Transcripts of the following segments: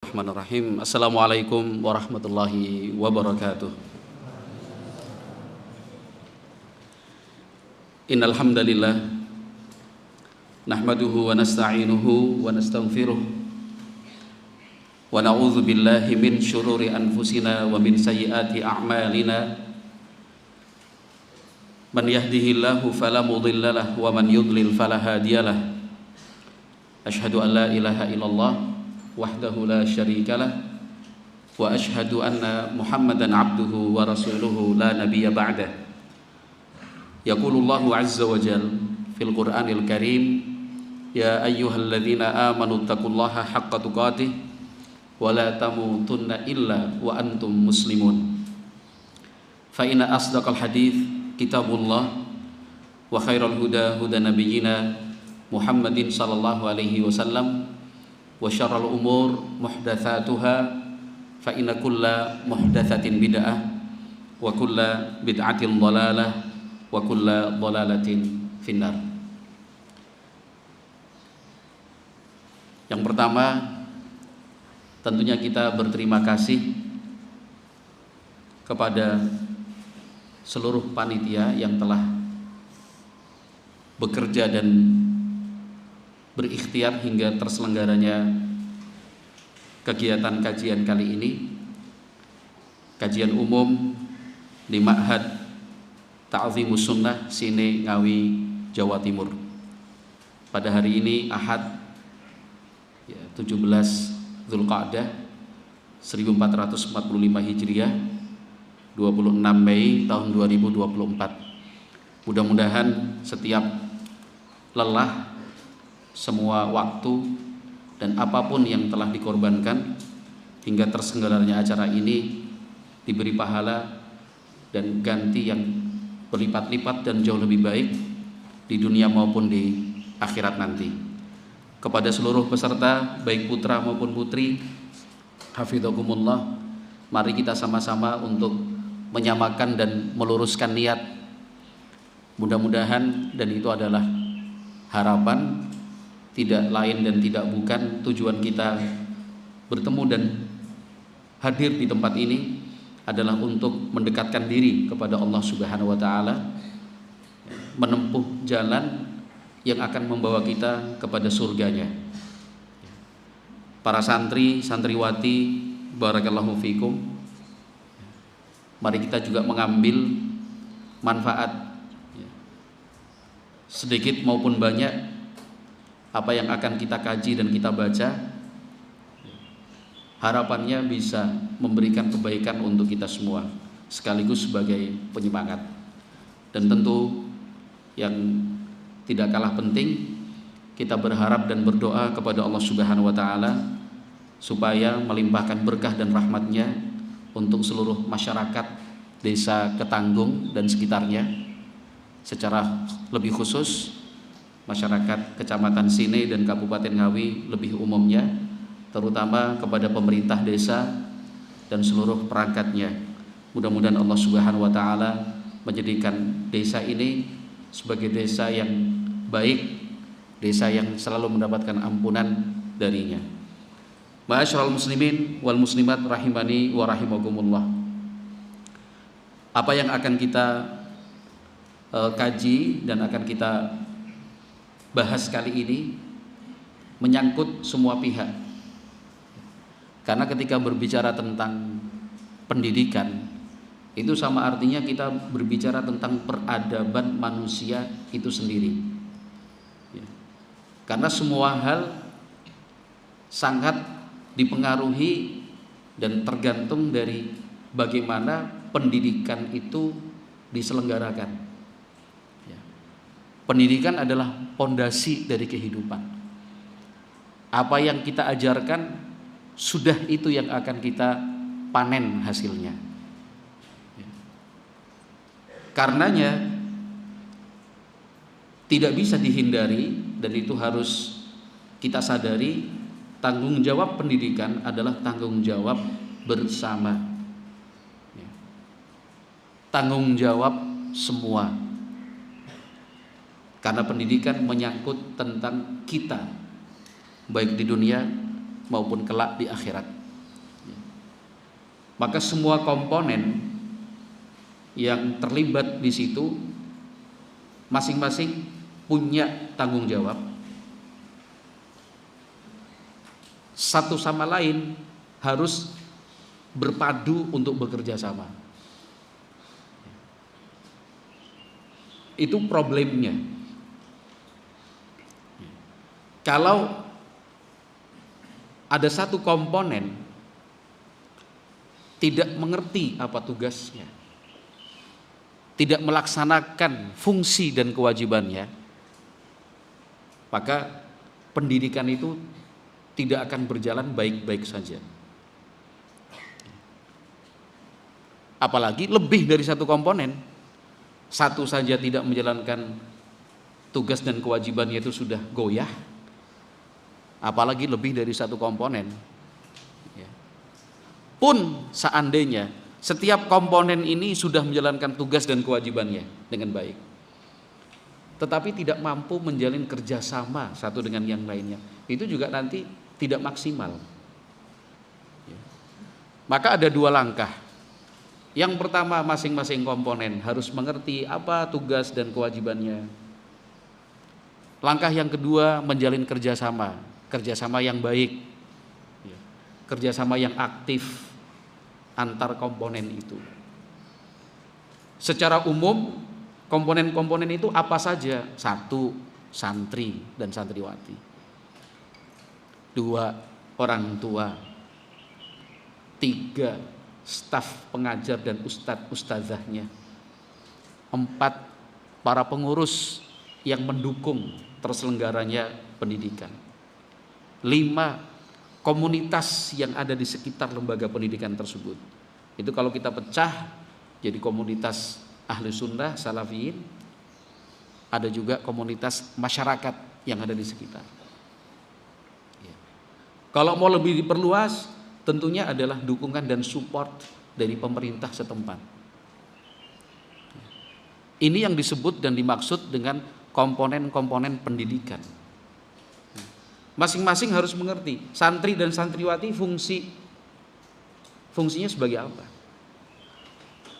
Bismillahirrahmanirrahim. Assalamualaikum warahmatullahi wabarakatuh. Innal hamdalillah nahmaduhu wa nasta'inuhu wa nastaghfiruh wa na'udzu billahi min syururi anfusina wa min sayyiati a'malina. Man yahdihillahu fala mudhillalah wa man yudlil fala hadiyalah. Asyhadu an la ilaha illallah wahdahu la syarikalah wa asyhadu anna Muhammadan abduhu wa rasuluhu la nabiyya ba'dah. Yaqulullahu azza wa jalla fil Qur'anil Karim, ya ayyuhalladzina amanu taqullaha haqqa tuqatih wa la tamutunna illa wa antum muslimun. Fa inna asdaqal hadits kitabullah wa khairal huda huda nabiyyina Muhammadin sallallahu alaihi wasallam wa syarrul umur muhdatsatuha fa inna kulla muhdatsatin bid'ah wa kulla bid'atin dhalalah wa kulla dhalalatin finnar. Yang pertama, tentunya kita berterima kasih kepada seluruh panitia yang telah bekerja dan berikhtiar hingga terselenggaranya kegiatan kajian kali ini, kajian umum di Ma'had Ta'zimus Sunnah Sine Ngawi, Jawa Timur. Pada hari ini Ahad 17 Zulqa'dah 1445 Hijriah, 26 Mei tahun 2024. Mudah-mudahan setiap lelah, semua waktu dan apapun yang telah dikorbankan hingga terselenggaranya acara ini diberi pahala dan ganti yang berlipat-lipat dan jauh lebih baik di dunia maupun di akhirat nanti. Kepada seluruh peserta baik putra maupun putri, hafidhakumullah, mari kita sama-sama untuk menyamakan dan meluruskan niat. Mudah-mudahan, dan itu adalah harapan, tidak lain dan tidak bukan, tujuan kita bertemu dan hadir di tempat ini adalah untuk mendekatkan diri kepada Allah Subhanahu wa taala, menempuh jalan yang akan membawa kita kepada surganya. Para santri, santriwati, barakallahu fikum, mari kita juga mengambil manfaat sedikit maupun banyak apa yang akan kita kaji dan kita baca, harapannya bisa memberikan kebaikan untuk kita semua sekaligus sebagai penyemangat. Dan tentu yang tidak kalah penting, kita berharap dan berdoa kepada Allah Subhanahu wa taala supaya melimpahkan berkah dan rahmatnya untuk seluruh masyarakat Desa Ketanggung dan sekitarnya, secara lebih khusus masyarakat Kecamatan Sine dan Kabupaten Ngawi lebih umumnya, terutama kepada pemerintah desa dan seluruh perangkatnya. Mudah-mudahan Allah Subhanahu wa taala menjadikan desa ini sebagai desa yang baik, desa yang selalu mendapatkan ampunan darinya. Ma'asyiral muslimin wal muslimat rahimani wa rahimakumullah. Apa yang akan kita kaji dan akan kita bahas kali ini menyangkut semua pihak. Karena ketika berbicara tentang pendidikan, itu sama artinya kita berbicara tentang peradaban manusia itu sendiri. Karena semua hal sangat dipengaruhi dan tergantung dari bagaimana pendidikan itu diselenggarakan. Pendidikan adalah pondasi dari kehidupan. Apa yang kita ajarkan, sudah itu yang akan kita panen hasilnya. Karenanya tidak bisa dihindari, dan itu harus kita sadari, tanggung jawab pendidikan adalah tanggung jawab bersama. Tanggung jawab semua. Karena pendidikan menyangkut tentang kita, baik di dunia maupun kelak di akhirat. Maka semua komponen yang terlibat di situ masing-masing punya tanggung jawab. Satu sama lain harus berpadu untuk bekerja sama. Itu problemnya. Kalau ada satu komponen tidak mengerti apa tugasnya, tidak melaksanakan fungsi dan kewajibannya, maka pendidikan itu tidak akan berjalan baik-baik saja. Apalagi lebih dari satu komponen, satu saja tidak menjalankan tugas dan kewajibannya itu sudah goyah, apalagi lebih dari satu komponen. Pun seandainya setiap komponen ini sudah menjalankan tugas dan kewajibannya dengan baik, tetapi tidak mampu menjalin kerjasama satu dengan yang lainnya, itu juga nanti tidak maksimal. Maka ada dua langkah. Yang pertama, masing-masing komponen harus mengerti apa tugas dan kewajibannya. Langkah yang kedua, menjalin kerjasama yang baik, kerjasama yang aktif antar komponen itu. Secara umum komponen-komponen itu apa saja? Satu, santri dan santriwati. Dua, orang tua. Tiga, staf pengajar dan ustadzahnya. Empat, para pengurus yang mendukung terselenggaranya pendidikan. Lima, komunitas yang ada di sekitar lembaga pendidikan tersebut. Itu kalau kita pecah jadi komunitas ahli sunnah salafiyin, ada juga komunitas masyarakat yang ada di sekitar. Kalau mau lebih diperluas, tentunya adalah dukungan dan support dari pemerintah setempat. Ini yang disebut dan dimaksud dengan komponen-komponen pendidikan. Masing-masing harus mengerti, santri dan santriwati fungsinya sebagai apa?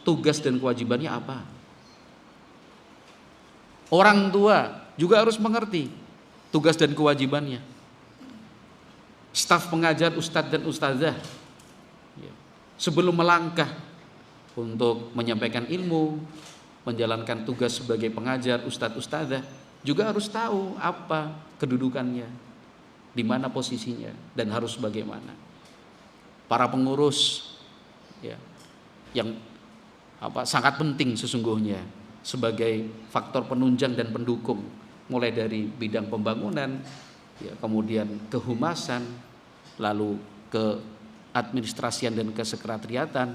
Tugas dan kewajibannya apa? Orang tua juga harus mengerti tugas dan kewajibannya. Staf pengajar, ustadz dan ustazah, sebelum melangkah untuk menyampaikan ilmu, menjalankan tugas sebagai pengajar, ustadz, ustazah, juga harus tahu apa kedudukannya, di mana posisinya, dan harus bagaimana. Para pengurus yang sangat penting sesungguhnya sebagai faktor penunjang dan pendukung, mulai dari bidang pembangunan, kemudian kehumasan, lalu ke administrasian dan kesekretariatan,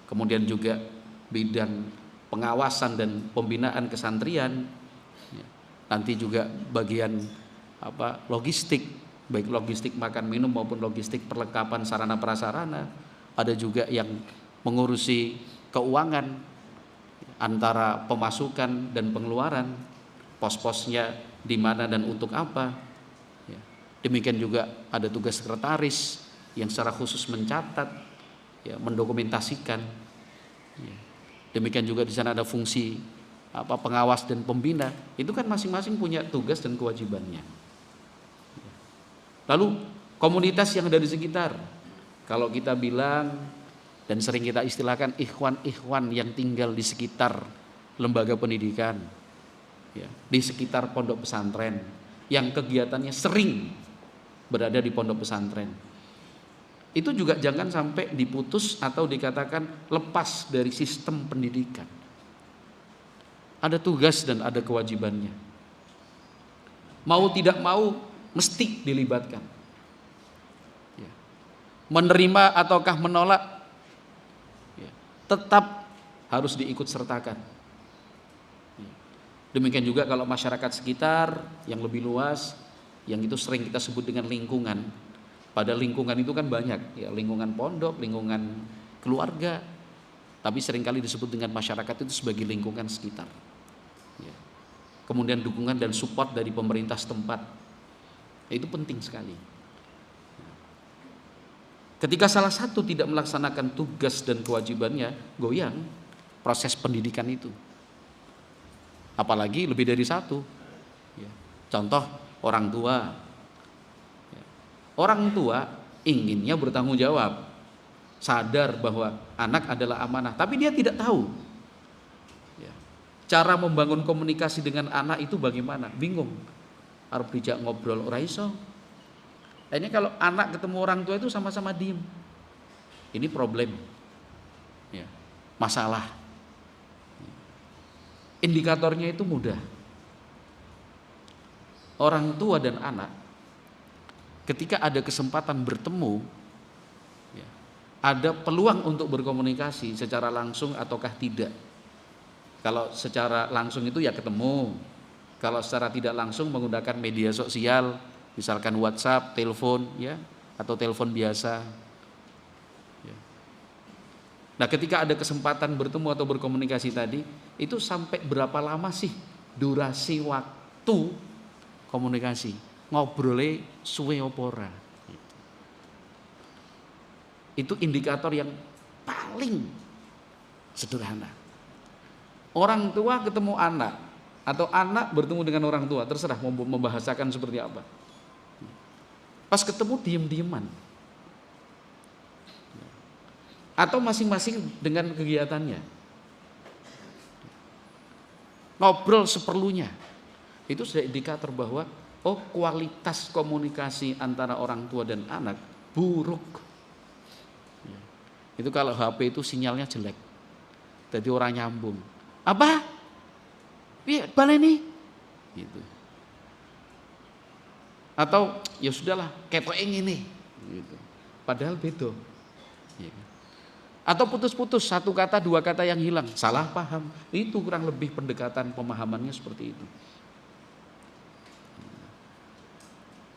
kemudian juga bidang pengawasan dan pembinaan kesantrian, nanti juga bagian logistik, baik logistik makan minum maupun logistik perlengkapan sarana prasarana. Ada juga yang mengurusi keuangan antara pemasukan dan pengeluaran, pos-posnya di mana dan untuk apa. Demikian juga ada tugas sekretaris yang secara khusus mencatat, mendokumentasikan. Demikian juga di sana ada fungsi pengawas dan pembina. Itu kan masing-masing punya tugas dan kewajibannya. Lalu komunitas yang ada di sekitar, kalau kita bilang dan sering kita istilahkan ikhwan-ikhwan yang tinggal di sekitar lembaga pendidikan, di sekitar pondok pesantren, yang kegiatannya sering berada di pondok pesantren, itu juga jangan sampai diputus atau dikatakan lepas dari sistem pendidikan. Ada tugas dan ada kewajibannya. Mau tidak mau mesti dilibatkan. Menerima ataukah menolak, tetap harus diikut sertakan. Demikian juga kalau masyarakat sekitar yang lebih luas, yang itu sering kita sebut dengan lingkungan. Pada lingkungan itu kan banyak, lingkungan pondok, lingkungan keluarga, tapi seringkali disebut dengan masyarakat itu sebagai lingkungan sekitar. Kemudian dukungan dan support dari pemerintah setempat, itu penting sekali. Ketika salah satu tidak melaksanakan tugas dan kewajibannya, goyang proses pendidikan itu. Apalagi lebih dari satu. Contoh orang tua. Orang tua inginnya bertanggung jawab, sadar bahwa anak adalah amanah, tapi dia tidak tahu cara membangun komunikasi dengan anak itu bagaimana, bingung. Harus dijak ngobrol ora iso. Ini kalau anak ketemu orang tua itu sama-sama diem. Ini problem, masalah. Indikatornya itu mudah. Orang tua dan anak ketika ada kesempatan bertemu, ada peluang untuk berkomunikasi secara langsung ataukah tidak. Kalau secara langsung itu ya ketemu. Kalau secara tidak langsung menggunakan media sosial, misalkan WhatsApp, telepon, atau telepon biasa. Nah, ketika ada kesempatan bertemu atau berkomunikasi tadi, itu sampai berapa lama sih durasi waktu komunikasi? Ngobrolnya suwe apa ora? Itu indikator yang paling sederhana. Orang tua ketemu anak atau anak bertemu dengan orang tua, terserah mau membahasakan seperti apa. Pas ketemu diem-dieman. Atau masing-masing dengan kegiatannya. Ngobrol seperlunya. Itu sudah indikator bahwa kualitas komunikasi antara orang tua dan anak buruk. Itu kalau HP itu sinyalnya jelek. Jadi orang nyambung. Apa? Iya, baleni. Gitu. Atau ya sudahlah, ketoke ngene gitu. Padahal beda. Atau putus-putus, satu kata dua kata yang hilang, salah paham. Itu kurang lebih pendekatan pemahamannya seperti itu.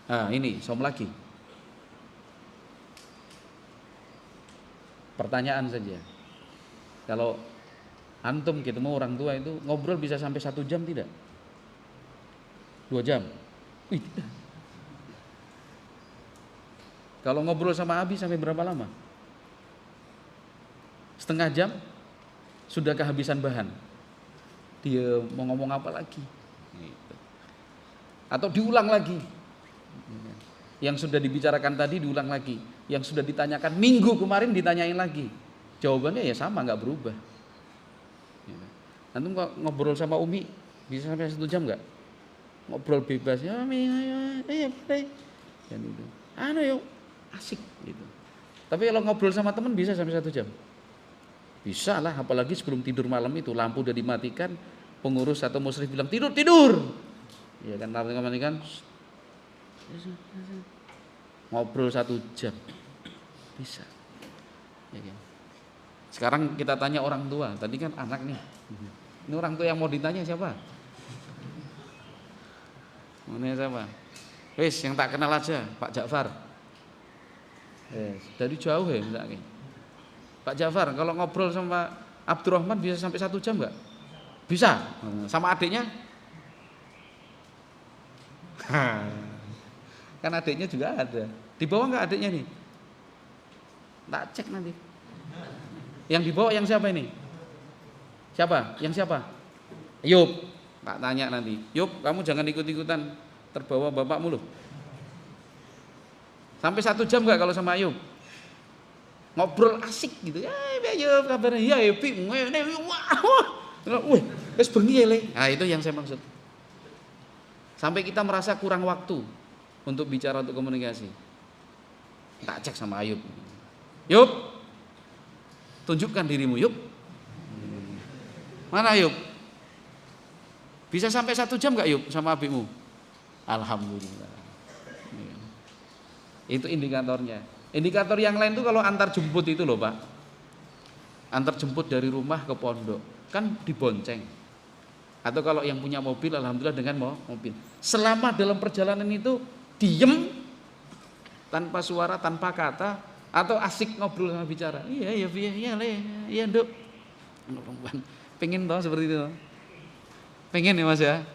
Nah, ini som lagi. Pertanyaan saja. Kalau antum ketemu orang tua itu ngobrol bisa sampai 1 jam tidak? 2 jam? Wih. Kalau ngobrol sama Abi sampai berapa lama? Setengah jam? Sudah kehabisan bahan. Dia mau ngomong apa lagi? Gitu. Atau diulang lagi. Yang sudah dibicarakan tadi diulang lagi. Yang sudah ditanyakan minggu kemarin ditanyain lagi. Jawabannya ya sama, nggak berubah. Antum kok ngobrol sama Umi bisa sampai 1 jam nggak? Ngobrol bebas ya, dan itu. Yuk asik gitu. Tapi kalau ngobrol sama teman bisa sampai 1 jam? Bisa lah, apalagi sebelum tidur malam itu lampu udah dimatikan, pengurus atau musyrif bilang tidur. Ya kan, lampu dimatikan. Ngobrol 1 jam bisa. Ya kan? Sekarang kita tanya orang tua, tadi kan anak nih. Ini orang tua yang mau ditanya siapa? Mana siapa? Wes yang tak kenal aja, Pak Ja'far. Dari jauh ya misalnya. Pak Ja'far kalau ngobrol sama Abdurrahman bisa sampai 1 jam nggak? Bisa. Sama adiknya? Kan adiknya juga ada. Di bawah nggak adiknya nih? Tak cek nanti. Yang di bawah yang siapa ini? Siapa? Yang siapa? Yub. Tak tanya nanti. Yub, kamu jangan ikut-ikutan terbawa bapakmu loh. Sampai 1 jam nggak kalau sama Ayub? Ngobrol asik gitu. Ya, Ayub kabarnya. Ya, Epi. Wah, wis bengi ya, Le. Nah, itu yang saya maksud. Sampai kita merasa kurang waktu untuk bicara, untuk komunikasi. Tak cek sama Ayub. Yub, tunjukkan dirimu, Yub. Mana Ayub? Bisa sampai 1 jam gak Yub sama abimu? Alhamdulillah. Itu indikatornya. Indikator yang lain tuh kalau antar jemput itu loh Pak. Antar jemput dari rumah ke pondok kan dibonceng. Atau kalau yang punya mobil alhamdulillah dengan mobil. Selama dalam perjalanan itu diem tanpa suara, tanpa kata, atau asik ngobrol sama bicara. Iya Nduk. Pengen toh seperti itu. Pengen ya Mas ya.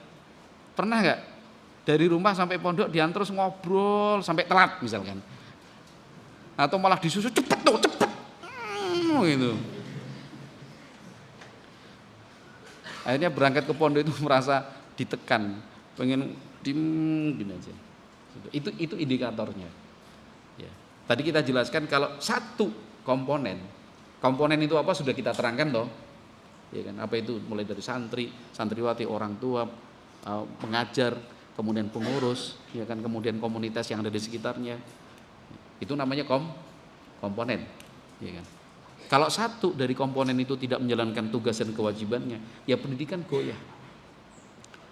Pernah nggak dari rumah sampai pondok diantar terus ngobrol sampai telat misalkan. atau malah disuruh cepet tuh, cepet. Gitu. Akhirnya berangkat ke pondok itu merasa ditekan, pengen diem gini aja. Itu indikatornya. Ya. Tadi kita jelaskan kalau satu komponen itu apa sudah kita terangkan toh. Ya kan, apa itu mulai dari santri, santriwati, orang tua, pengajar, kemudian pengurus, ya kan, kemudian komunitas yang ada di sekitarnya. Itu namanya komponen, ya kan. Kalau satu dari komponen itu tidak menjalankan tugas dan kewajibannya, ya pendidikan goyah.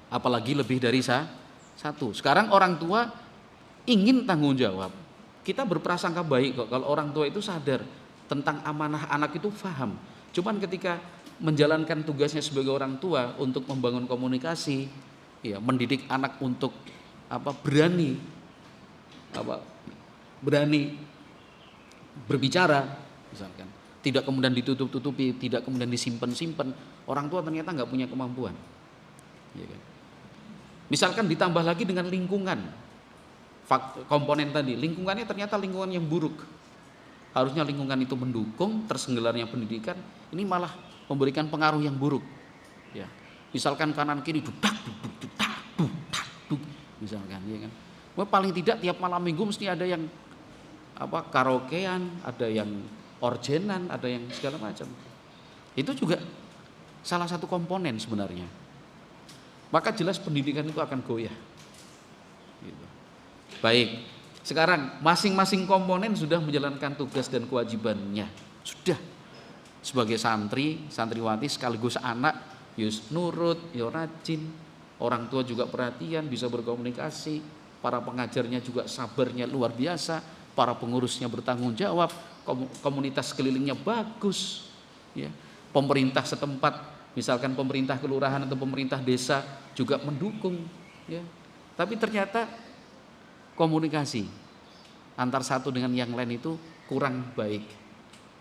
Apalagi lebih dari satu. Sekarang orang tua ingin tanggung jawab. Kita berprasangka baik kok kalau orang tua itu sadar tentang amanah anak itu paham. Cuman ketika menjalankan tugasnya sebagai orang tua untuk membangun komunikasi, ya, mendidik anak untuk berani berbicara, misalkan, tidak kemudian ditutup-tutupi, tidak kemudian disimpan-simpan, orang tua ternyata nggak punya kemampuan. Ya kan? Misalkan ditambah lagi dengan lingkungan, komponen tadi, lingkungannya ternyata lingkungan yang buruk. Harusnya lingkungan itu mendukung terselenggaranya pendidikan, ini malah memberikan pengaruh yang buruk. Ya. Misalkan kanan kiri dudak, misalkan, ya kan. Paling tidak tiap malam minggu mesti ada yang karaokean, ada yang orgenan, ada yang segala macam. Itu juga salah satu komponen sebenarnya. Maka jelas pendidikan itu akan goyah. Gitu. Baik, sekarang masing-masing komponen sudah menjalankan tugas dan kewajibannya. Sudah. Sebagai santri, santriwati sekaligus anak, yus nurut, ya rajin. Orang tua juga perhatian, bisa berkomunikasi. Para pengajarnya juga sabarnya luar biasa. Para pengurusnya bertanggung jawab. Komunitas sekelilingnya bagus. Ya. Pemerintah setempat, misalkan pemerintah kelurahan atau pemerintah desa juga mendukung. Ya. Tapi ternyata komunikasi antar satu dengan yang lain itu kurang baik.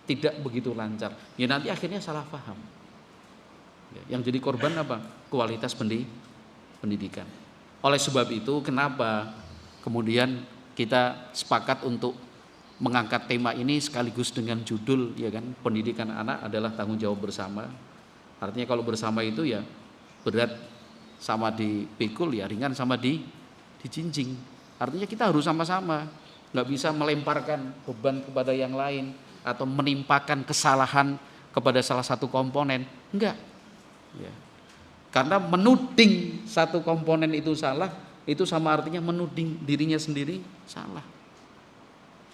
Tidak begitu lancar, ya nanti akhirnya salah paham. Yang jadi korban apa? Kualitas pendidikan. Oleh sebab itu, kenapa kemudian kita sepakat untuk mengangkat tema ini sekaligus dengan judul, ya kan, pendidikan anak adalah tanggung jawab bersama. Artinya kalau bersama itu ya berat sama dipikul, ya ringan sama dijinjing. Artinya kita harus sama-sama, nggak bisa melemparkan beban kepada yang lain atau menimpakan kesalahan kepada salah satu komponen, enggak. Ya. Karena menuding satu komponen itu salah, itu sama artinya menuding dirinya sendiri salah.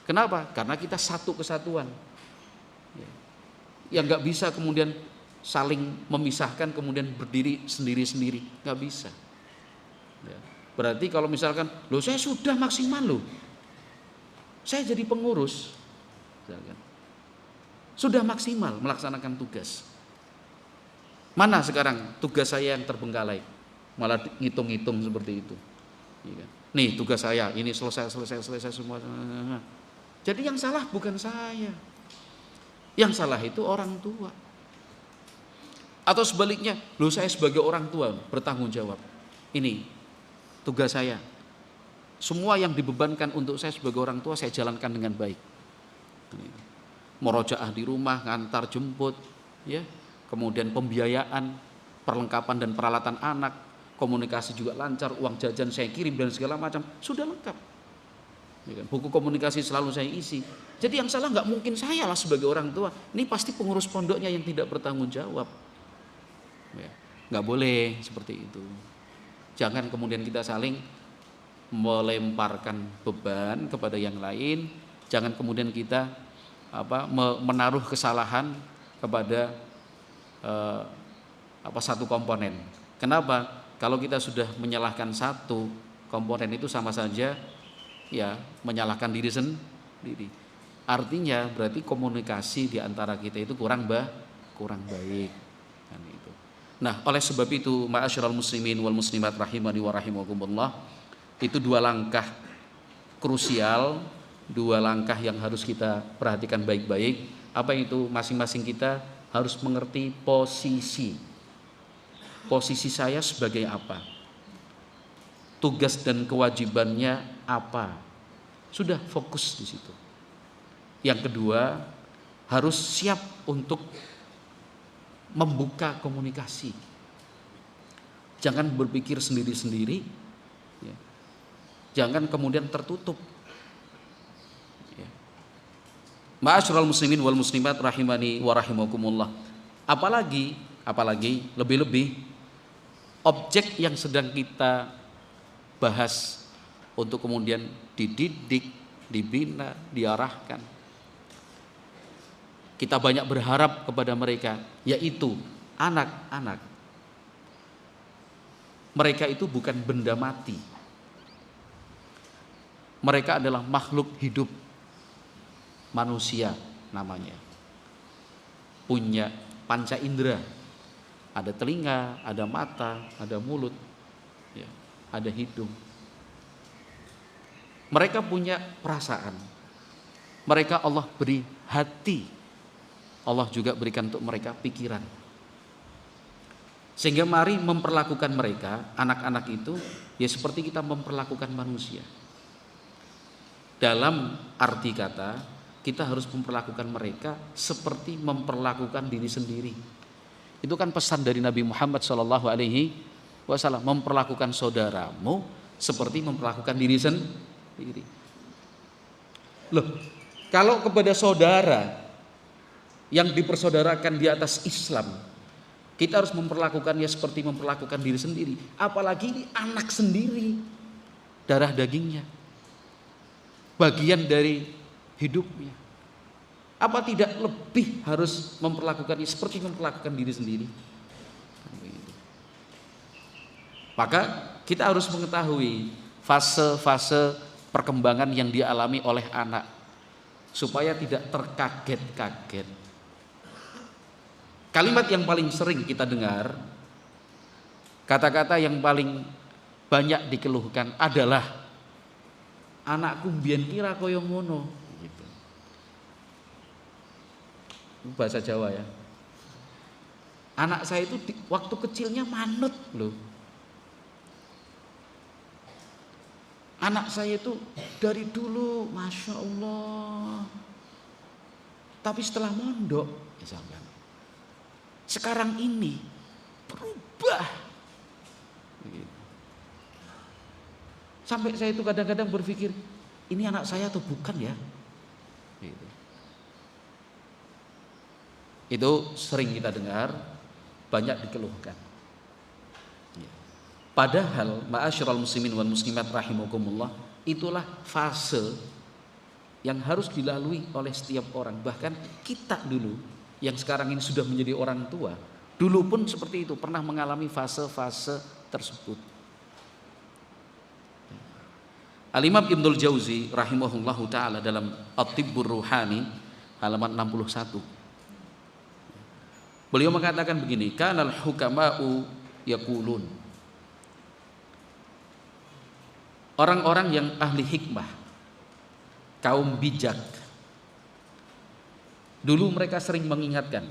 Kenapa? Karena kita satu kesatuan. Ya. Yang nggak bisa kemudian saling memisahkan kemudian berdiri sendiri-sendiri, nggak bisa. Ya. Berarti kalau misalkan, loh saya sudah maksimal loh, saya jadi pengurus, misalkan, sudah maksimal melaksanakan tugas. Mana sekarang tugas saya yang terbengkalai? Malah ngitung-ngitung seperti itu. Nih tugas saya, ini selesai semua. Jadi yang salah bukan saya. Yang salah itu orang tua. Atau sebaliknya, loh saya sebagai orang tua bertanggung jawab. Ini tugas saya. Semua yang dibebankan untuk saya sebagai orang tua saya jalankan dengan baik. Murojaah di rumah, ngantar jemput, ya, kemudian pembiayaan, perlengkapan dan peralatan anak, komunikasi juga lancar, uang jajan saya kirim dan segala macam sudah lengkap. Ya kan? Buku komunikasi selalu saya isi. Jadi yang salah nggak mungkin saya lah sebagai orang tua. Ini pasti pengurus pondoknya yang tidak bertanggung jawab. Ya, nggak boleh seperti itu. Jangan kemudian kita saling melemparkan beban kepada yang lain. Jangan kemudian kita menaruh kesalahan kepada satu komponen. Kenapa? Kalau kita sudah menyalahkan satu komponen itu sama saja ya menyalahkan diri sendiri. Artinya berarti komunikasi di antara kita itu kurang baik. Kan itu. Nah, oleh sebab itu, ma'asyiral muslimin wal muslimat rahimani wa rahimakumullah, itu dua langkah krusial, dua langkah yang harus kita perhatikan baik-baik. Apa itu? Masing-masing kita harus mengerti posisi saya sebagai apa, tugas dan kewajibannya apa. Sudah fokus di situ. Yang kedua, harus siap untuk membuka komunikasi. Jangan berpikir sendiri-sendiri, ya. Jangan kemudian tertutup. Ya. Ma'asyiral muslimin wal muslimat rahimani wa rahimakumullah. Apalagi lebih-lebih objek yang sedang kita bahas untuk kemudian dididik, dibina, diarahkan. Kita banyak berharap kepada mereka, yaitu anak-anak. Mereka itu bukan benda mati. Mereka adalah makhluk hidup, manusia namanya. Punya panca indera. Ada telinga, ada mata, ada mulut, ya, ada hidung. Mereka punya perasaan. Mereka Allah beri hati. Allah juga berikan untuk mereka pikiran. Sehingga mari memperlakukan mereka, anak-anak itu, ya seperti kita memperlakukan manusia. Dalam arti kata, kita harus memperlakukan mereka seperti memperlakukan diri sendiri. Itu kan pesan dari Nabi Muhammad SAW, memperlakukan saudaramu seperti memperlakukan diri sendiri. Loh, kalau kepada saudara yang dipersaudarakan di atas Islam, kita harus memperlakukannya seperti memperlakukan diri sendiri. Apalagi ini anak sendiri, darah dagingnya, bagian dari hidupnya. Apa tidak lebih harus memperlakukannya seperti memperlakukan diri sendiri? Maka kita harus mengetahui fase-fase perkembangan yang dialami oleh anak, supaya tidak terkaget-kaget. Kalimat yang paling sering kita dengar, kata-kata yang paling banyak dikeluhkan adalah anakku mbiyen kira kaya ngono, gitu. Bahasa Jawa ya. Anak saya itu waktu kecilnya manut loh. Anak saya itu dari dulu Masya Allah, tapi setelah mondok misalkan, sekarang ini berubah. Sampai saya itu kadang-kadang berpikir, ini anak saya atau bukan ya? Itu sering kita dengar, banyak dikeluhkan. Padahal ma'asyiral muslimin wal muslimat rahimakumullah, itulah fase yang harus dilalui oleh setiap orang. Bahkan kita dulu yang sekarang ini sudah menjadi orang tua, dulu pun seperti itu, pernah mengalami fase-fase tersebut. Al-Imam Ibnul Jauzi rahimahullahu ta'ala dalam At-Tibbur Ruhani halaman 61, beliau mengatakan begini, kanal hukama'u yaqulun, orang-orang yang ahli hikmah, kaum bijak, dulu mereka sering mengingatkan,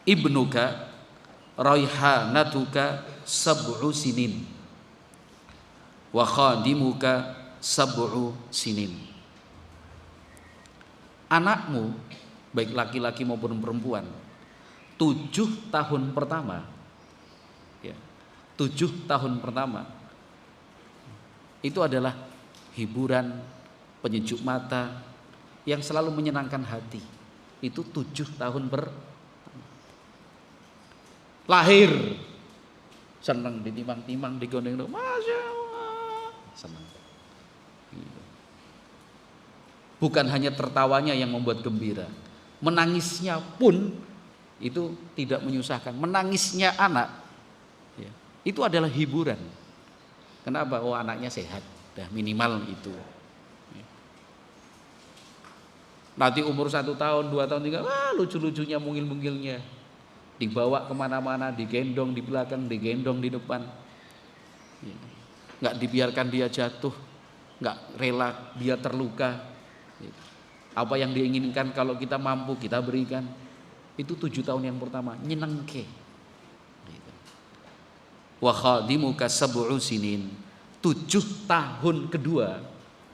ibnuka raihanatuka sab'u sinin wa khadimuka sab'u sinin. Anakmu baik laki-laki maupun perempuan 7 tahun pertama, ya, 7 tahun pertama itu adalah hiburan, penyejuk mata, yang selalu menyenangkan hati. Itu 7 tahun lahir senang ditimang-timang, digondeng, Masya Allah, senang. Bukan hanya tertawanya yang membuat gembira, menangisnya pun itu tidak menyusahkan. Menangisnya anak, ya, itu adalah hiburan. Kenapa? Oh, anaknya sehat, dah minimal itu. Nanti umur 1 tahun, 2 tahun, 3, wah lucu-lucunya, mungil-mungilnya, dibawa kemana-mana, digendong di belakang, digendong di depan, nggak dibiarkan dia jatuh, nggak rela dia terluka. Apa yang diinginkan kalau kita mampu kita berikan. Itu 7 tahun yang pertama, nyenengke. Wa khadimuka sab'u sinin, 7 tahun kedua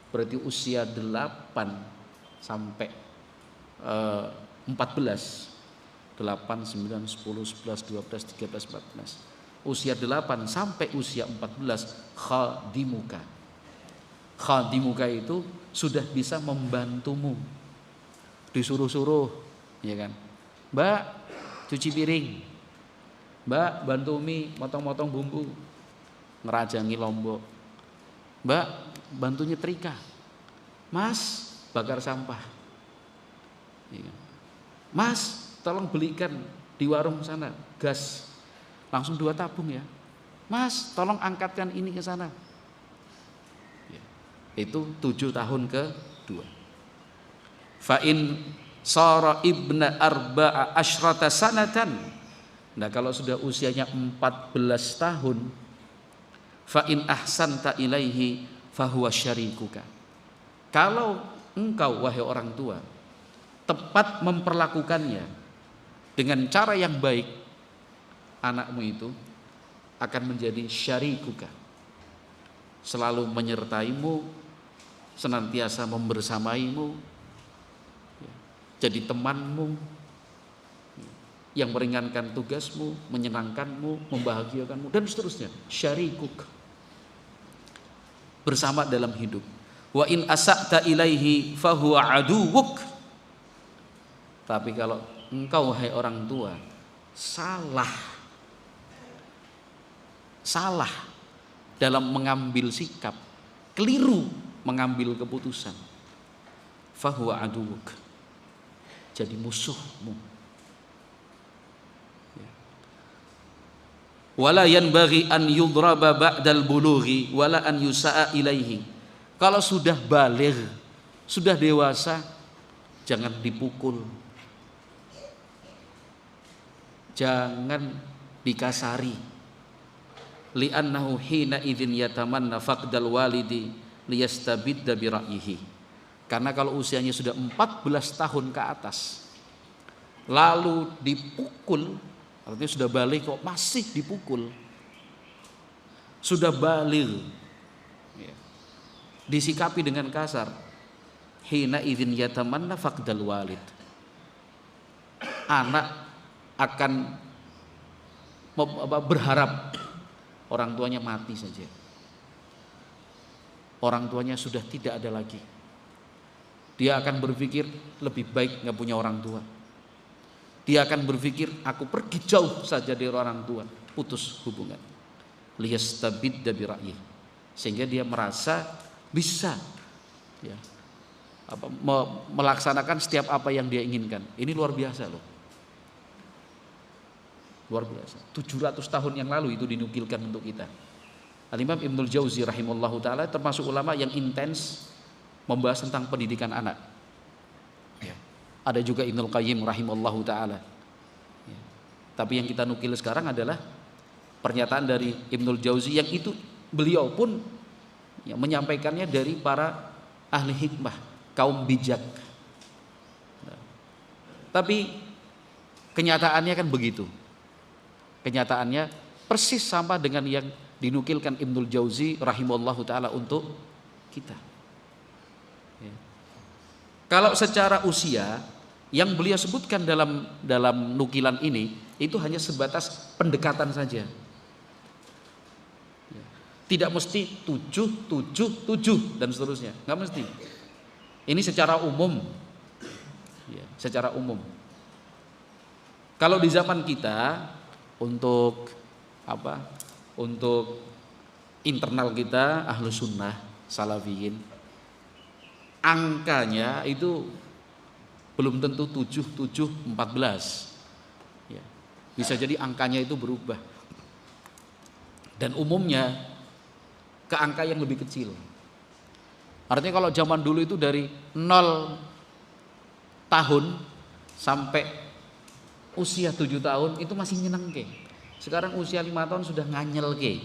berarti usia 8 sampai 14, 8, 9, 10, 11, 12, 13, 14. Usia 8 sampai usia 14 khadimuka. Khadimuka itu sudah bisa membantumu. Disuruh-suruh, ya kan? Mbak, cuci piring. Mbak, bantu Umi motong-motong bumbu. Ngerajangi lombok. Mbak, bantu nyetrika. Mas, bakar sampah. Ya kan? Mas, tolong belikan di warung sana gas. Langsung 2 tabung ya. Mas, tolong angkatkan ini ke sana. Ya. Itu 7 tahun ke-2. Fa'in sara ibna arba'a asyrata sanatan. Nah, kalau sudah usianya 14 tahun, fa'in ahsanta ilaihi fahuwa syarikuka. Kalau engkau wahai orang tua tepat memperlakukannya dengan cara yang baik, anakmu itu akan menjadi syarikuka, selalu menyertaimu, senantiasa membersamaimu, jadi temanmu yang meringankan tugasmu, menyenangkanmu, membahagiakanmu, dan seterusnya. Syarikuk, bersama dalam hidup. Wa in asa'ta ilaihi fahuwa aduwuk. Tapi kalau engkau wahai orang tua salah dalam mengambil sikap, keliru mengambil keputusan, fahuwa aduwuk, jadi musuhmu. Wala yanbaghi an yudraba ba'dal bulughi wala an yusa'a ilaihi. Kalau sudah baligh, sudah dewasa, jangan dipukul, jangan dikasari. Li'annahu hina idzin yatamanna faqdal walidi liyastabidda bi ra'yihi. Karena kalau usianya sudah 14 tahun ke atas lalu dipukul, artinya sudah balik kok masih dipukul, sudah balik, ya, disikapi dengan kasar, hina idzin yatamanna faqdal walid, anak akan berharap orang tuanya mati saja, orang tuanya sudah tidak ada lagi. Dia akan berpikir lebih baik nggak punya orang tua. Dia akan berpikir aku pergi jauh saja dari orang tua, putus hubungan. Liyastabidda bi ra'yih, sehingga dia merasa bisa, ya, melaksanakan setiap apa yang dia inginkan. Ini luar biasa loh. Luar biasa. 700 tahun yang lalu itu dinukilkan untuk kita. Al-Imam Ibnul Jauzi rahimallahu ta'ala termasuk ulama yang intens membahas tentang pendidikan anak, ya. Ada juga Ibnul Qayyim rahimallahu ta'ala, ya. Tapi yang kita nukil sekarang adalah pernyataan dari Ibnul Jauzi yang itu beliau pun, ya, menyampaikannya dari para ahli hikmah, kaum bijak, nah, tapi kenyataannya kan begitu. Kenyataannya persis sama dengan yang dinukilkan Ibnul Jauzi rahimallahu ta'ala untuk kita. Ya. Kalau secara usia yang beliau sebutkan dalam nukilan ini itu hanya sebatas pendekatan saja. Ya. Tidak mesti 7, 7, 7 dan seterusnya, nggak mesti. Ini secara umum, ya, secara umum. Kalau di zaman kita untuk apa? Untuk internal kita ahlu sunnah salafiyin, angkanya itu belum tentu 7, 7, 14, ya. Bisa jadi angkanya itu berubah, dan umumnya ke angka yang lebih kecil. Artinya kalau zaman dulu itu dari 0 tahun sampai usia 7 tahun itu masih nyeneng ke. Sekarang usia 5 tahun sudah nganyel ke.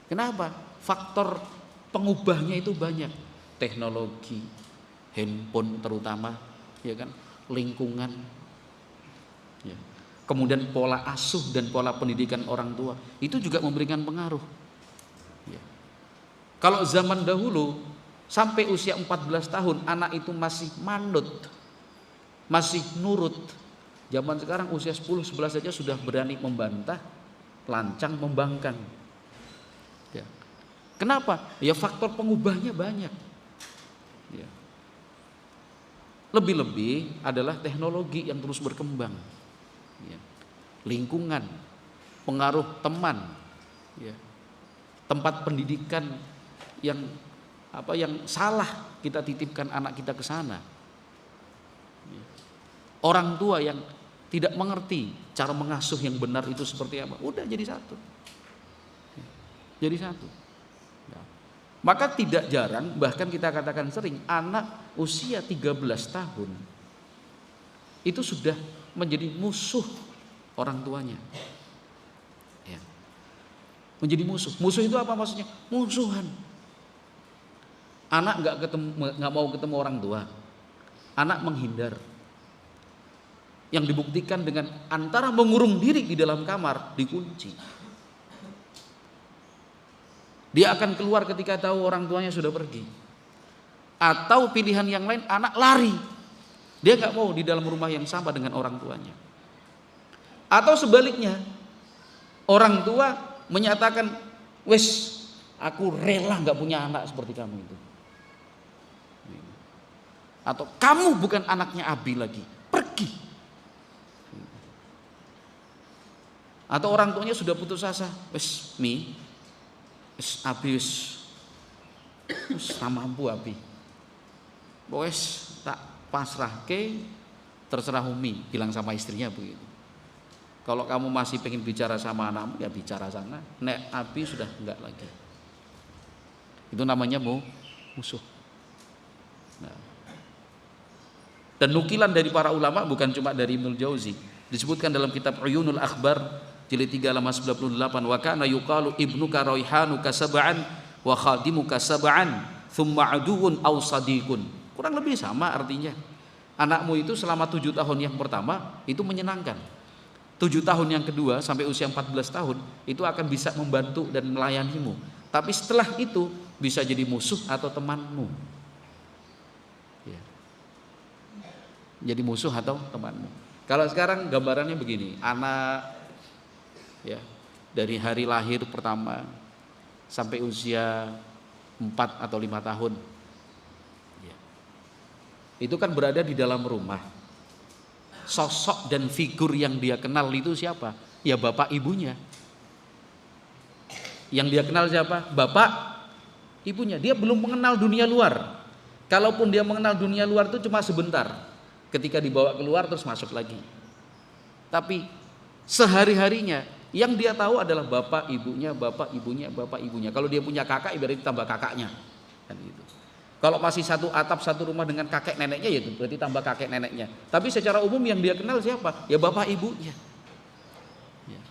Kenapa? Faktor pengubahnya itu banyak. Teknologi, handphone terutama, ya kan, lingkungan, ya. Kemudian pola asuh dan pola pendidikan orang tua itu juga memberikan pengaruh, ya. Kalau zaman dahulu Sampai usia 14 tahun anak itu masih manut, masih nurut. Zaman sekarang usia 10, 11 saja sudah berani membantah, lancang, membangkang. Ya. Kenapa? Ya faktor pengubahnya banyak. Ya. Lebih-lebih adalah teknologi yang terus berkembang. Ya. Lingkungan, pengaruh teman, ya. Tempat pendidikan yang salah kita titipkan anak kita ke sana. Ya. Orang tua yang tidak mengerti cara mengasuh yang benar itu seperti apa, udah jadi satu. Ya. Jadi satu. Ya. Maka tidak jarang, bahkan kita katakan sering, anak usia 13 tahun itu sudah menjadi musuh orang tuanya. Ya. Menjadi musuh. Musuh itu apa maksudnya? Musuhan. Anak nggak mau ketemu orang tua. Anak menghindar. Yang dibuktikan dengan antara mengurung diri di dalam kamar, dikunci. Dia akan keluar ketika tahu orang tuanya sudah pergi. Atau pilihan yang lain, anak lari. Dia nggak mau di dalam rumah yang sama dengan orang tuanya. Atau sebaliknya, orang tua menyatakan, wes, aku rela nggak punya anak seperti kamu itu. Atau kamu bukan anaknya Abi lagi, pergi. Atau orang tuanya sudah putus asa, wes Mi, wes Abi wes mampu Abi, wes tak pasrah ke, terserah Umi, bilang sama istrinya begitu. Kalau kamu masih pengen bicara sama anakmu, ya bicara sana. Nek Abi sudah enggak lagi. Itu namanya musuh. Nah. Dan nukilan dari para ulama bukan cuma dari Ibnul Jauzi, disebutkan dalam kitab Uyunul Akhbar jilid 3 halaman 98, wa kana yuqalu ibnuka raihanuka sab'an wa khadimuka sab'an thumma aduun aw sadiqun. Kurang lebih sama artinya. Anakmu itu selama 7 tahun yang pertama itu menyenangkan. 7 tahun yang kedua sampai usia 14 tahun itu akan bisa membantu dan melayanimu. Tapi setelah itu bisa jadi musuh atau temanmu. Ya. Jadi musuh atau temanmu. Kalau sekarang gambarannya begini, anak ya dari hari lahir pertama sampai usia 4 atau 5 tahun ya, itu kan berada di dalam rumah. Sosok dan figur yang dia kenal itu siapa? Ya bapak ibunya. Yang dia kenal siapa? Bapak ibunya. Dia belum mengenal dunia luar. Kalaupun dia mengenal dunia luar itu cuma sebentar, ketika dibawa keluar terus masuk lagi. Tapi sehari-harinya yang dia tahu adalah bapak ibunya, bapak ibunya, bapak ibunya. Kalau dia punya kakak, ibaratnya tambah kakaknya, kan gitu. Kalau masih satu atap satu rumah dengan kakek neneknya, ya itu berarti tambah kakek neneknya. Tapi secara umum yang dia kenal siapa? Ya bapak ibunya. Ya.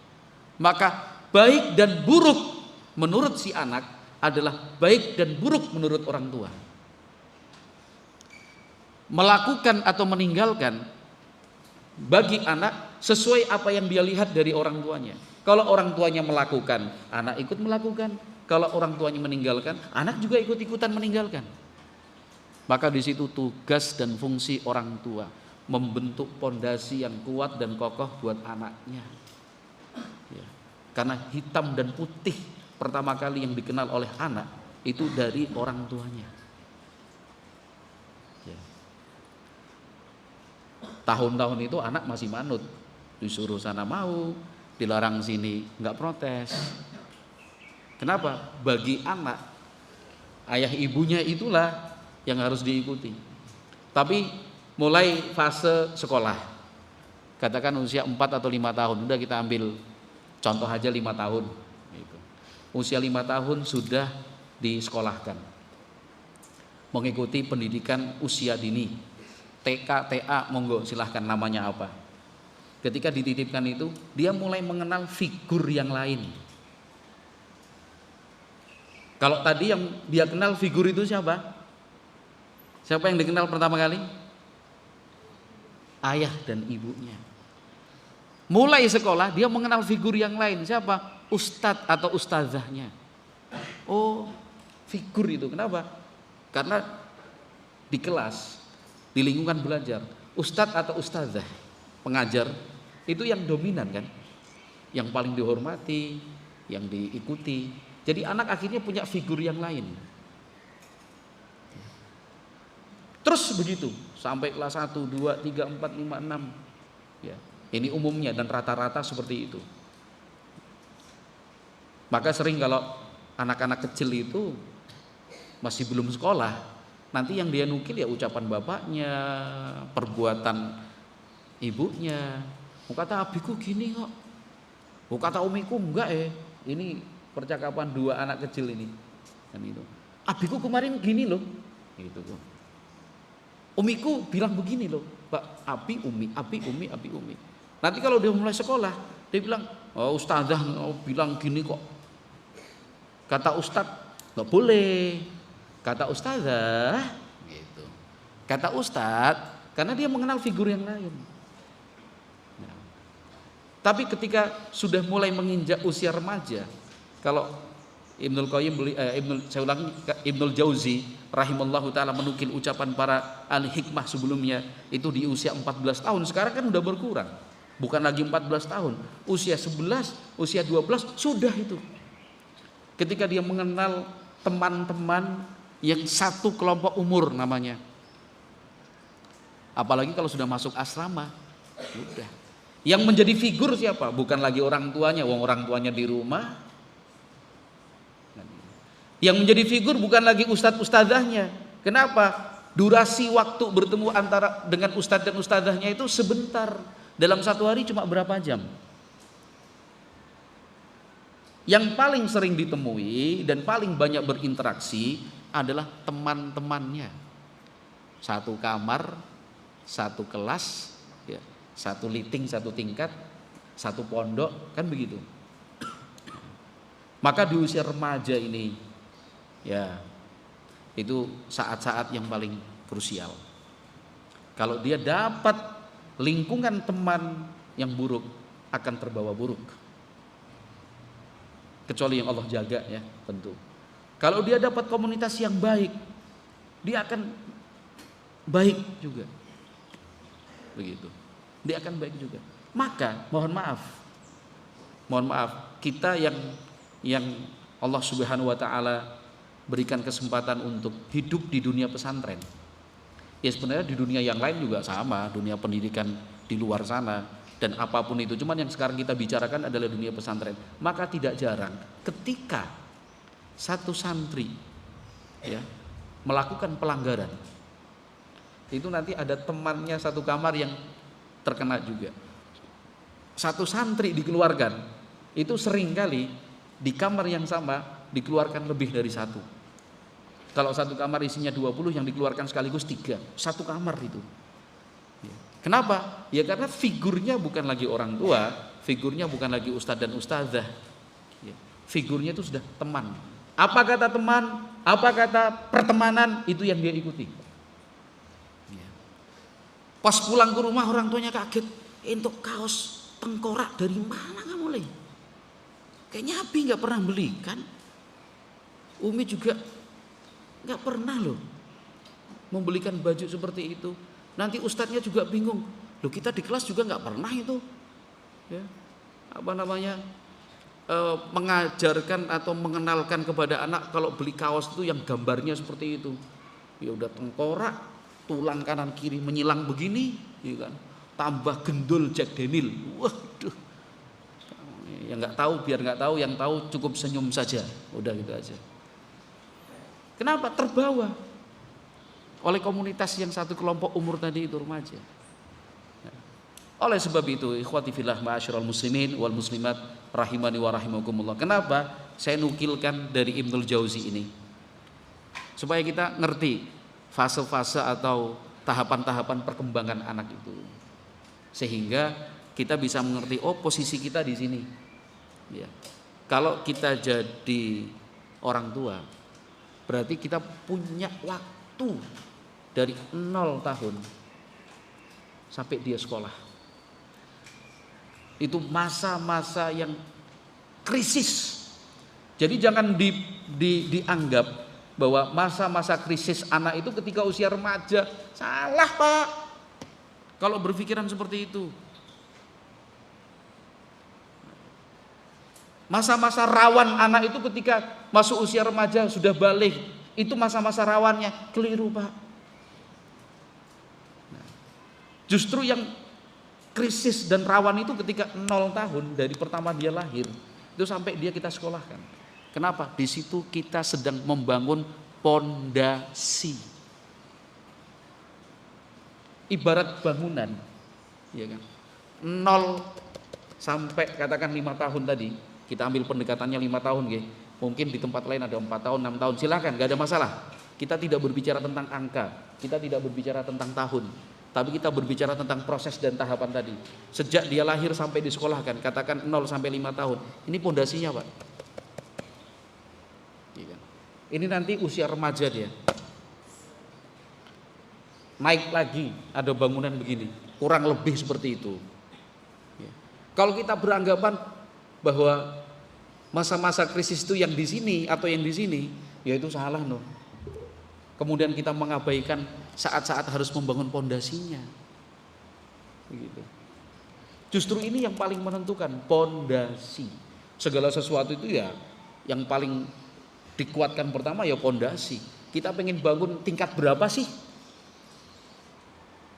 Maka baik dan buruk menurut si anak adalah baik dan buruk menurut orang tua. Melakukan atau meninggalkan bagi anak sesuai apa yang dia lihat dari orang tuanya. Kalau orang tuanya melakukan, anak ikut melakukan. Kalau orang tuanya meninggalkan, anak juga ikut-ikutan meninggalkan. Maka di situ tugas dan fungsi orang tua membentuk pondasi yang kuat dan kokoh buat anaknya. Ya. Karena hitam dan putih pertama kali yang dikenal oleh anak itu dari orang tuanya. Ya. Tahun-tahun itu anak masih manut, disuruh sana mau, dilarang sini nggak protes. Kenapa? Bagi anak, ayah ibunya itulah yang harus diikuti. Tapi mulai fase sekolah, katakan usia 4 atau 5 tahun, udah kita ambil contoh aja 5 tahun gitu. Usia 5 tahun sudah disekolahkan, mengikuti pendidikan usia dini, TK, TA, monggo silahkan namanya apa. Ketika dititipkan itu, dia mulai mengenal figur yang lain. Kalau tadi yang dia kenal figur itu siapa? Siapa yang dikenal pertama kali? Ayah dan ibunya. Mulai sekolah dia mengenal figur yang lain. Siapa? Ustadz atau ustazahnya. Oh, figur itu. Kenapa? Karena di kelas, di lingkungan belajar, ustadz atau ustazah, pengajar itu yang dominan kan, yang paling dihormati, yang diikuti. Jadi anak akhirnya punya figur yang lain. Terus begitu sampai kelas 1, 2, 3, 4, 5, 6. Ya, ini umumnya dan rata-rata seperti itu. Maka sering kalau anak-anak kecil itu masih belum sekolah, nanti yang dia nukil ya ucapan bapaknya, perbuatan ibunya. Oh, kata abiku gini kok. Oh, kata umiku enggak Ini percakapan dua anak kecil ini. Dan itu. Abiku kemarin gini loh. Gitu kok. Umiku bilang begini loh, Pak, abi umi. Nanti kalau dia mulai sekolah, dia bilang, oh ustazah bilang gini kok. Kata ustadz, nggak boleh. Kata ustazah, gitu. Kata ustadz, karena dia mengenal figur yang lain. Nah, tapi ketika sudah mulai menginjak usia remaja, kalau Ibnul Jauzi rahimallahu taala menukil ucapan para ahli hikmah sebelumnya itu di usia 14 tahun. Sekarang kan udah berkurang. Bukan lagi 14 tahun, usia 11, usia 12 sudah itu. Ketika dia mengenal teman-teman yang satu kelompok umur namanya. Apalagi kalau sudah masuk asrama, udah. Yang menjadi figur siapa? Bukan lagi orang tuanya, orang tuanya di rumah. Yang menjadi figur bukan lagi ustadz ustazahnya. Kenapa? Durasi waktu bertemu antara dengan ustadz dan ustazahnya itu sebentar. Dalam satu hari cuma berapa jam? Yang paling sering ditemui dan paling banyak berinteraksi adalah teman-temannya. Satu kamar, satu kelas, ya, satu liting, satu tingkat, satu pondok, kan begitu. Maka di usia remaja ini, ya, itu saat-saat yang paling krusial. Kalau dia dapat lingkungan teman yang buruk, akan terbawa buruk. Kecuali yang Allah jaga, ya, tentu. Kalau dia dapat komunitas yang baik, dia akan baik juga. Begitu. Dia akan baik juga. Maka mohon maaf, kita yang Allah Subhanahu wa taala berikan kesempatan untuk hidup di dunia pesantren. Ya sebenarnya di dunia yang lain juga sama, dunia pendidikan di luar sana dan apapun itu. Cuman yang sekarang kita bicarakan adalah dunia pesantren. Maka tidak jarang ketika satu santri, ya, melakukan pelanggaran, itu nanti ada temannya satu kamar yang terkena juga. Satu santri dikeluarkan, itu seringkali di kamar yang sama dikeluarkan lebih dari satu. Kalau satu kamar isinya 20, yang dikeluarkan sekaligus 3. Satu kamar itu. Kenapa? Ya karena figurnya bukan lagi orang tua, figurnya bukan lagi ustadz dan ustazah. Figurnya itu sudah teman. Apa kata teman, apa kata pertemanan, itu yang dia ikuti. Pas pulang ke rumah orang tuanya kaget, untuk kaos tengkorak dari mana kamu Le? Kayaknya Abi nggak pernah beli kan? Umi juga nggak pernah loh membelikan baju seperti itu. Nanti ustadznya juga bingung, loh kita di kelas juga nggak pernah itu, ya, mengajarkan atau mengenalkan kepada anak kalau beli kaos itu yang gambarnya seperti itu. Ya udah tengkorak, tulang kanan kiri menyilang begini, ya kan? Tambah gendul Jack Daniel. Waduh. Yang nggak tahu biar nggak tahu, yang tahu cukup senyum saja. Udah gitu aja. Kenapa? Terbawa oleh komunitas yang satu kelompok umur tadi itu remaja. Oleh sebab itu, ikhwati fillah ma'asyiral muslimin wal muslimat rahimani wa rahimakumullah. Kenapa saya nukilkan dari Ibnul Jauzi ini? Supaya kita ngerti fase-fase atau tahapan-tahapan perkembangan anak itu. Sehingga kita bisa mengerti, oh posisi kita di sini. Ya. Kalau kita jadi orang tua, berarti kita punya waktu dari 0 tahun sampai dia sekolah. Itu masa-masa yang krisis. Jadi jangan dianggap bahwa masa-masa krisis anak itu ketika usia remaja. Salah, Pak, kalau berpikiran seperti itu. Masa-masa rawan anak itu ketika masuk usia remaja, sudah balik, itu masa-masa rawannya. Keliru, Pak. Justru yang krisis dan rawan itu ketika 0 tahun, dari pertama dia lahir itu sampai dia kita sekolahkan. Kenapa? Di situ kita sedang membangun pondasi. Ibarat bangunan, ya kan? 0 sampai katakan 5 tahun tadi, kita ambil pendekatannya 5 tahun, ya. Mungkin di tempat lain ada 4 tahun, 6 tahun, silakan, gak ada masalah. Kita tidak berbicara tentang angka, kita tidak berbicara tentang tahun, tapi kita berbicara tentang proses dan tahapan tadi. Sejak dia lahir sampai disekolahkan, katakan 0 sampai 5 tahun. Ini pondasinya, Pak. Ini nanti usia remaja dia. Naik lagi, ada bangunan begini. Kurang lebih seperti itu. Kalau kita beranggapan bahwa masa-masa krisis itu yang di sini atau yang di sini, ya itu salah, no. Kemudian kita mengabaikan saat-saat harus membangun pondasinya. Begitu. Justru ini yang paling menentukan, pondasi. Segala sesuatu itu ya yang paling dikuatkan pertama ya pondasi. Kita pengen bangun tingkat berapa sih?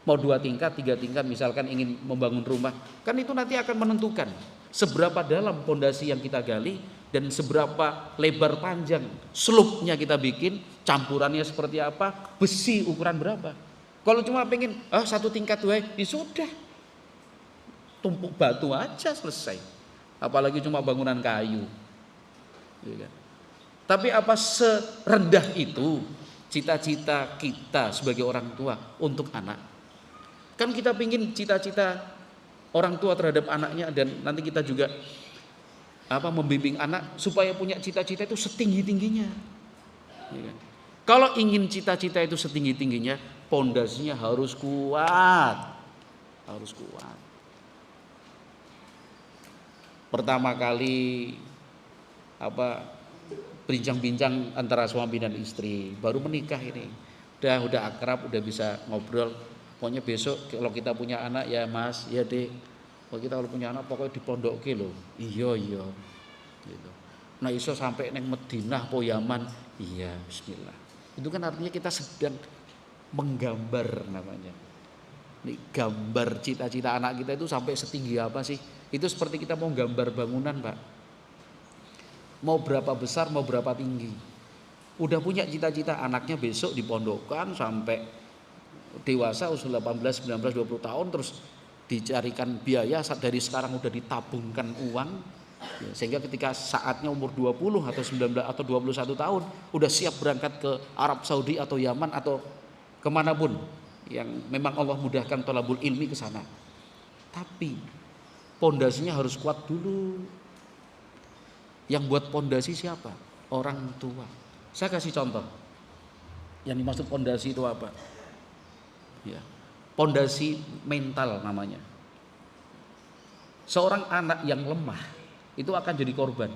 Mau 2 tingkat, 3 tingkat, misalkan ingin membangun rumah, kan itu nanti akan menentukan seberapa dalam pondasi yang kita gali dan seberapa lebar panjang slopnya kita bikin, campurannya seperti apa, besi ukuran berapa. Kalau cuma pengen 1 tingkat ya sudah, tumpuk batu aja selesai. Apalagi cuma bangunan kayu, ya kan? Tapi apa serendah itu cita-cita kita sebagai orang tua untuk anak? Kan kita pingin cita-cita orang tua terhadap anaknya, dan nanti kita juga membimbing anak supaya punya cita-cita itu setinggi-tingginya. Ya kan? Kalau ingin cita-cita itu setinggi-tingginya, pondasinya harus kuat. Harus kuat. Pertama kali bincang-bincang antara suami dan istri, baru menikah ini, udah akrab, udah bisa ngobrol. Pokoknya besok kalau kita punya anak ya Mas, ya Dek, kalau kita punya anak pokoknya dipondokke lho. Iya gitu. Nah iso sampai neng Madinah po Yaman, iya bismillah. Itu kan artinya kita sedang menggambar namanya. Nih gambar cita-cita anak kita itu sampai setinggi apa sih? Itu seperti kita mau gambar bangunan, Pak. Mau berapa besar, mau berapa tinggi. Udah punya cita-cita anaknya besok dipondokkan sampai dewasa usia 18, 19, 20 tahun, terus dicarikan biaya dari sekarang udah ditabungkan uang, ya, sehingga ketika saatnya umur 20 atau 19 atau 21 tahun udah siap berangkat ke Arab Saudi atau Yaman atau kemanapun yang memang Allah mudahkan thalabul ilmi ke sana. Tapi pondasinya harus kuat dulu. Yang buat pondasi siapa? Orang tua. Saya kasih contoh. Yang dimaksud pondasi itu apa? Ya, pondasi mental namanya. Seorang anak yang lemah itu akan jadi korban.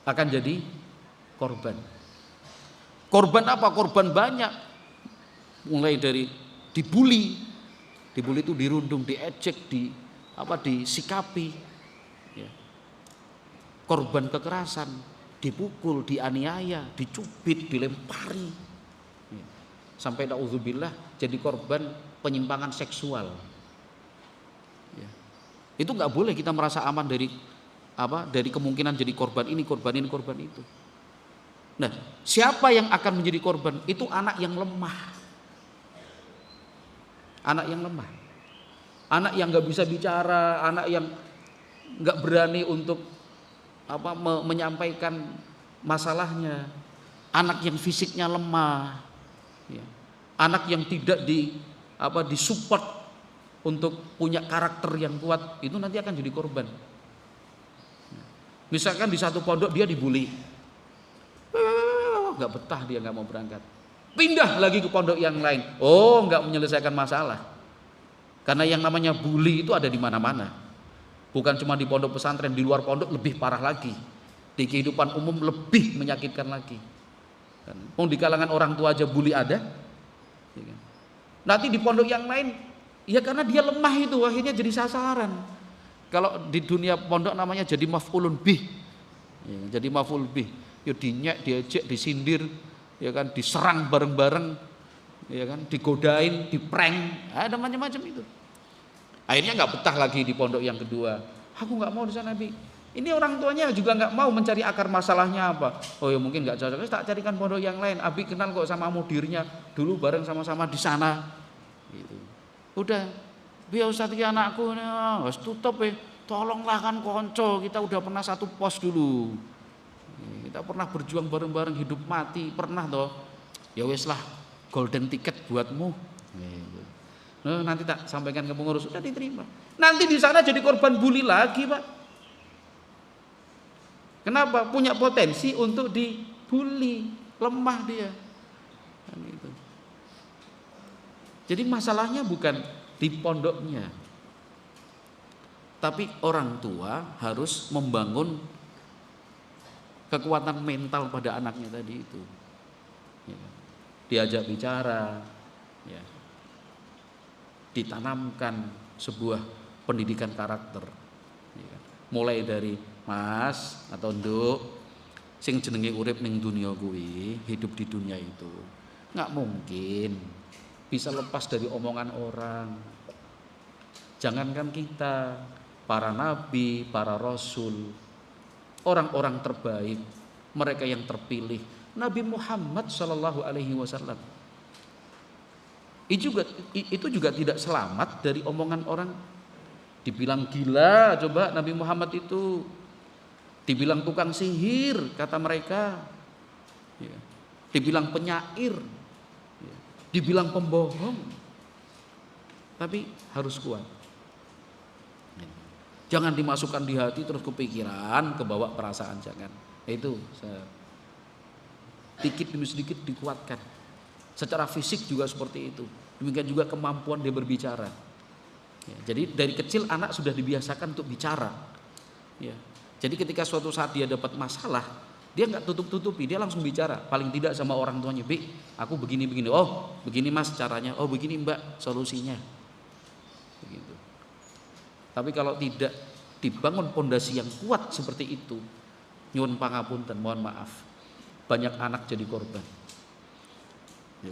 Akan jadi korban. Korban apa? Korban banyak. Mulai dari dibully. Dibully itu dirundung, diejek, disikapi. Korban kekerasan, dipukul, dianiaya, dicubit, dilempari, sampai naudzubillah jadi korban penyimpangan seksual. Itu nggak boleh kita merasa aman dari kemungkinan jadi korban ini, korban itu. Nah, siapa yang akan menjadi korban? Itu anak yang lemah. Anak yang lemah. Anak yang nggak bisa bicara, anak yang nggak berani untuk menyampaikan masalahnya, anak yang fisiknya lemah, ya. Anak yang tidak disupport untuk punya karakter yang kuat, itu nanti akan jadi korban. Misalkan di satu pondok dia dibully, nggak betah, dia nggak mau berangkat, pindah lagi ke pondok yang lain, nggak menyelesaikan masalah, karena yang namanya bully itu ada di mana-mana. Bukan cuma di pondok pesantren, di luar pondok lebih parah lagi. Di kehidupan umum lebih menyakitkan lagi. Di kalangan orang tua aja bully ada. Nanti di pondok yang lain, ya karena dia lemah itu akhirnya jadi sasaran. Kalau di dunia pondok namanya jadi maf'ulun bih. Ya, jadi maf'ul bih. Ya dinyek, diejek, disindir, ya kan, diserang bareng-bareng, ya kan, digodain, diprank, ada macam-macam itu. Akhirnya nggak betah lagi di pondok yang kedua. Aku nggak mau di sana, Bi. Ini orang tuanya juga nggak mau mencari akar masalahnya apa. Oh ya mungkin nggak cocok, tak carikan pondok yang lain. Abi kenal kok sama mudirnya, dulu bareng sama-sama di sana. Gitu. Udah, biar Ustaz ki anakku harus tutup tolonglah kan konco, kita udah pernah satu pos dulu. Kita pernah berjuang bareng-bareng hidup mati, pernah toh. Ya wes lah, golden ticket buatmu. Gitu. Nah, nanti tak sampaikan ke pengurus, sudah diterima. Nanti di sana jadi korban bully lagi, Pak. Kenapa? Punya potensi untuk dibully, lemah dia. Kan gitu. Jadi masalahnya bukan di pondoknya, tapi orang tua harus membangun kekuatan mental pada anaknya tadi itu. Ya. Diajak bicara, ya. Ditanamkan sebuah pendidikan karakter. Ya. Mulai dari Mas atau Nduk, sing jenenge urip ning dunia kuwi, hidup di dunia itu nggak mungkin bisa lepas dari omongan orang. Jangankan kita, para nabi, para rasul, orang-orang terbaik, mereka yang terpilih, Nabi Muhammad Shallallahu Alaihi Wasallam, itu juga tidak selamat dari omongan orang. Dibilang gila, coba Nabi Muhammad itu, dibilang tukang sihir, kata mereka, ya. Dibilang penyair, ya. Dibilang pembohong, tapi harus kuat. Jangan dimasukkan di hati terus kepikiran, kebawa perasaan, jangan. Itu sedikit demi sedikit dikuatkan. Secara fisik juga seperti itu. Demikian juga kemampuan dia berbicara. Ya, jadi dari kecil anak sudah dibiasakan untuk bicara. Ya. Jadi ketika suatu saat dia dapat masalah, dia nggak tutup-tutupi, dia langsung bicara. Paling tidak sama orang tuanya, Bi, aku begini-begini. Oh, begini Mas caranya. Oh, begini Mbak solusinya. Begitu. Tapi kalau tidak dibangun pondasi yang kuat seperti itu, nyuwun pangapunten, mohon maaf, banyak anak jadi korban.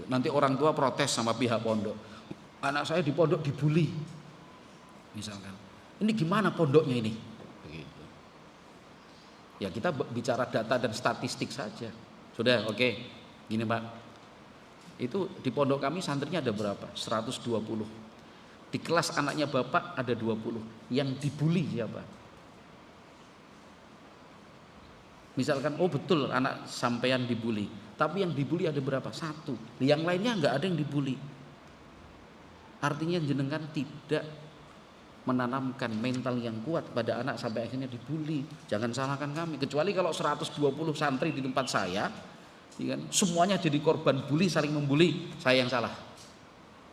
Nanti orang tua protes sama pihak pondok, anak saya di pondok dibully, misalkan. Ini gimana pondoknya ini? Begitu. Ya kita bicara data dan statistik saja. Sudah, oke. Gini Pak, itu di pondok kami santrinya ada berapa? 120. Di kelas anaknya bapak ada 20. Yang dibully siapa? Misalkan, oh betul anak sampean dibully, tapi yang dibully ada berapa? 1. Yang lainnya nggak ada yang dibully. Artinya jenengan tidak menanamkan mental yang kuat pada anak sampai akhirnya dibully. Jangan salahkan kami. Kecuali kalau 120 santri di tempat saya, ya kan, semuanya jadi korban bully, saling membuli, saya yang salah.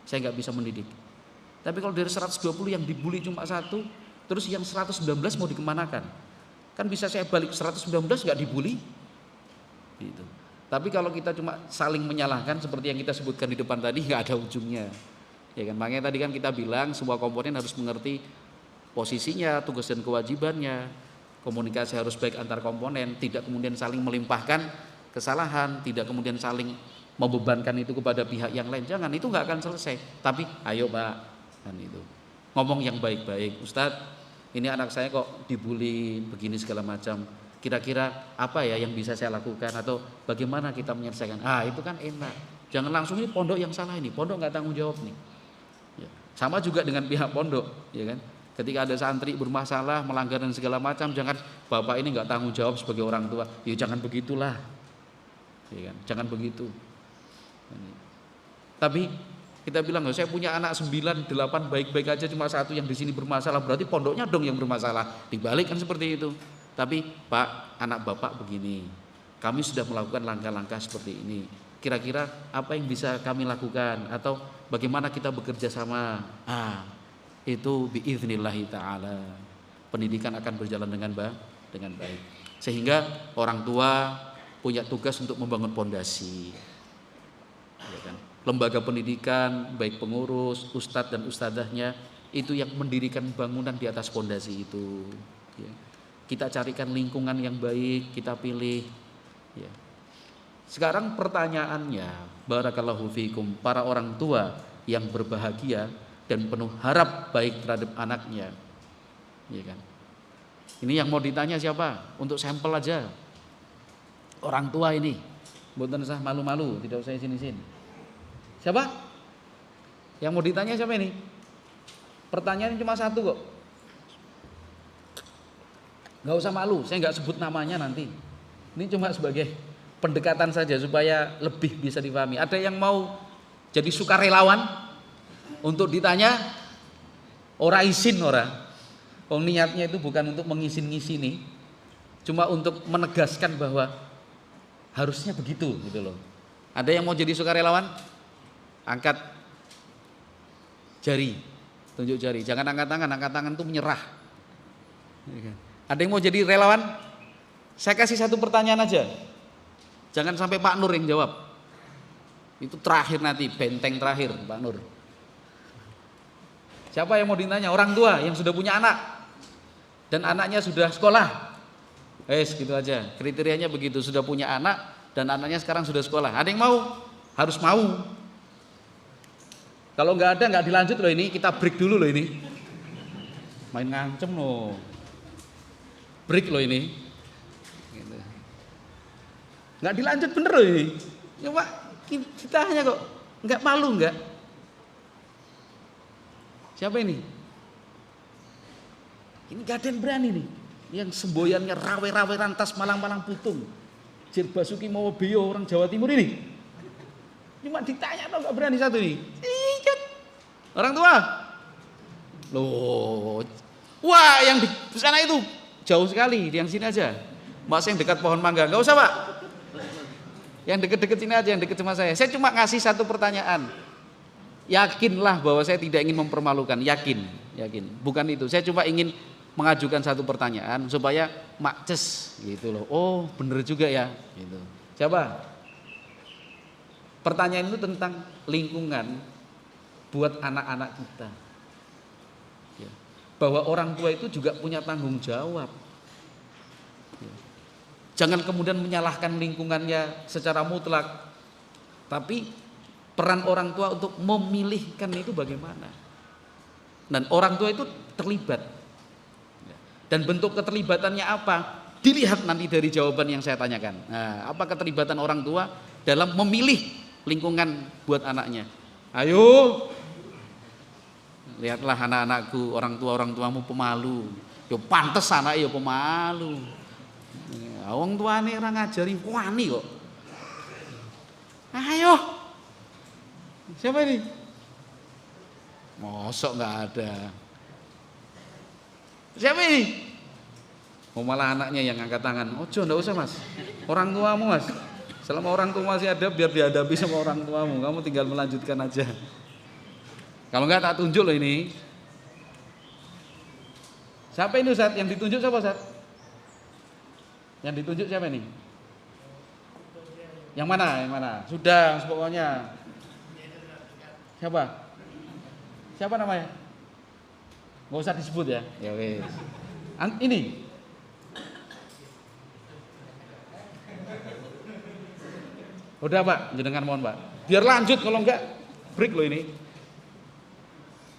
Saya nggak bisa mendidik. Tapi kalau dari 120 yang dibully cuma 1, terus yang 119 mau dikemanakan? Kan bisa saya balik 119 nggak dibully, gitu. Tapi kalau kita cuma saling menyalahkan seperti yang kita sebutkan di depan tadi, nggak ada ujungnya. Ya kan, makanya tadi kan kita bilang semua komponen harus mengerti posisinya, tugas dan kewajibannya. Komunikasi harus baik antar komponen, tidak kemudian saling melimpahkan kesalahan, tidak kemudian saling membebankan itu kepada pihak yang lain. Jangan, itu nggak akan selesai. Tapi ayo Pak, kan itu ngomong yang baik-baik. Ustadz, ini anak saya kok dibully begini segala macam, kira-kira apa ya yang bisa saya lakukan atau bagaimana kita menyelesaikan? Itu kan enak. Jangan langsung ini pondok yang salah, ini pondok nggak tanggung jawab nih ya. Sama juga dengan pihak pondok, ya kan, ketika ada santri bermasalah, melanggar dan segala macam, jangan bapak ini nggak tanggung jawab sebagai orang tua. Ya jangan begitulah, ya kan, jangan begitu. Tapi kita bilang, saya punya anak 9, 8 baik-baik aja, cuma 1 yang di sini bermasalah, berarti pondoknya dong yang bermasalah. Dibalik kan seperti itu. Tapi Pak, anak bapak begini, kami sudah melakukan langkah-langkah seperti ini. Kira-kira apa yang bisa kami lakukan atau bagaimana kita bekerja sama? Itu biiznillahi ta'ala. Pendidikan akan berjalan dengan baik. Sehingga orang tua punya tugas untuk membangun pondasi. Ya kan? Lembaga pendidikan, baik pengurus, ustadz dan ustadzahnya, itu yang mendirikan bangunan di atas pondasi itu. Ya. Kita carikan lingkungan yang baik, kita pilih. Ya. Sekarang pertanyaannya, barakallahu fikum, para orang tua yang berbahagia dan penuh harap baik terhadap anaknya. Ya kan? Ini yang mau ditanya siapa? Untuk sampel aja. Orang tua ini. Mboten usah malu-malu, tidak usah isin-isin. Siapa? Yang mau ditanya siapa ini? Pertanyaannya cuma satu kok. Gak usah malu, saya gak sebut namanya nanti. Ini cuma sebagai pendekatan saja supaya lebih bisa dipahami. Ada yang mau jadi sukarelawan untuk ditanya? Ora izin ora. Niatnya itu bukan untuk mengisin-ngisini, cuma untuk menegaskan bahwa harusnya begitu gitu loh. Ada yang mau jadi sukarelawan? Angkat jari, tunjuk jari. Jangan angkat tangan itu menyerah. Ada yang mau jadi relawan? Saya kasih satu pertanyaan aja. Jangan sampai Pak Nur yang jawab. Itu terakhir nanti, benteng terakhir Pak Nur. Siapa yang mau ditanya? Orang tua yang sudah punya anak dan anaknya sudah sekolah. Gitu aja. Kriterianya begitu, sudah punya anak dan anaknya sekarang sudah sekolah. Ada yang mau? Harus mau. Kalau nggak ada, nggak dilanjut loh ini. Kita break dulu loh ini. Main ngancem loh. Break loh ini. Gitu. Nggak dilanjut bener loh ini. Ya Pak, kita hanya kok nggak malu nggak? Siapa ini? Ini gak ada yang berani nih. Yang semboyannya rawe-rawe rantas malang-malang putung. Jir Basuki Mawabeo orang Jawa Timur ini. Cuma ditanya dong gak berani satu ini. Orang tua. Loh. Wah yang di sana itu jauh sekali. Yang sini aja. Mas yang dekat pohon mangga. Gak usah Pak. Yang deket-deket sini aja. Yang deket sama saya. Saya cuma ngasih satu pertanyaan. Yakinlah bahwa saya tidak ingin mempermalukan. Yakin. Bukan itu. Saya cuma ingin mengajukan satu pertanyaan supaya makces gitu loh. Oh bener juga ya gitu. Siapa? Pertanyaan itu tentang lingkungan buat anak-anak kita ya. Bahwa orang tua itu juga punya tanggung jawab ya. Jangan kemudian menyalahkan lingkungannya secara mutlak, tapi peran orang tua untuk memilihkan itu bagaimana. Dan orang tua itu terlibat. Dan bentuk keterlibatannya apa? Dilihat nanti dari jawaban yang saya tanyakan. Nah, apa keterlibatan orang tua dalam memilih lingkungan buat anaknya? Ayo, lihatlah anak-anakku, orang tuamu pemalu. Yo pantes anak yo pemalu. Wong tuane ora ngajari wani kok. Ayo. Siapa ini? Mosok nggak ada. Siapa ini? Malah anaknya yang angkat tangan. Ojo ndak usah Mas. Orang tuamu Mas. Selama orang tua masih ada biar dihadapi sama orang tuamu. Kamu tinggal melanjutkan aja. Kalau enggak tak tunjuk loh ini. Siapa ini Ustaz? Yang ditunjuk siapa Ustaz? Yang ditunjuk siapa ini? Yang mana? Sudah pokoknya. Siapa? Siapa namanya? Nggak usah disebut ya. Ya wes. Ini. Udah Pak, jenengan mohon Pak. Biar lanjut kalau enggak break loh ini.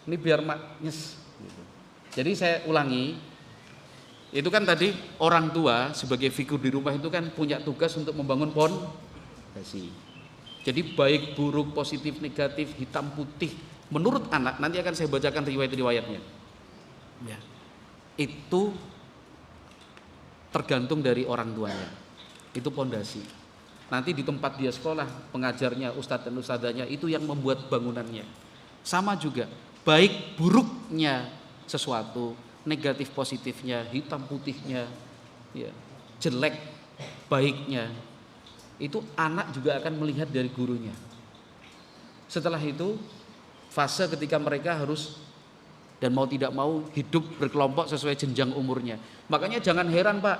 Ini biar nyes. Jadi saya ulangi. Itu kan tadi orang tua sebagai figur di rumah itu kan punya tugas untuk membangun pondasi. Jadi baik buruk, positif, negatif, hitam putih. Menurut anak nanti akan saya bacakan riwayat-riwayatnya. Ya. Itu tergantung dari orang tuanya. Itu pondasi. Nanti di tempat dia sekolah, pengajarnya, ustadz dan ustadzanya itu yang membuat bangunannya. Sama juga, baik buruknya sesuatu, negatif positifnya, hitam putihnya, ya, jelek baiknya, itu anak juga akan melihat dari gurunya. Setelah itu, fase ketika mereka harus dan mau tidak mau hidup berkelompok sesuai jenjang umurnya. Makanya jangan heran Pak,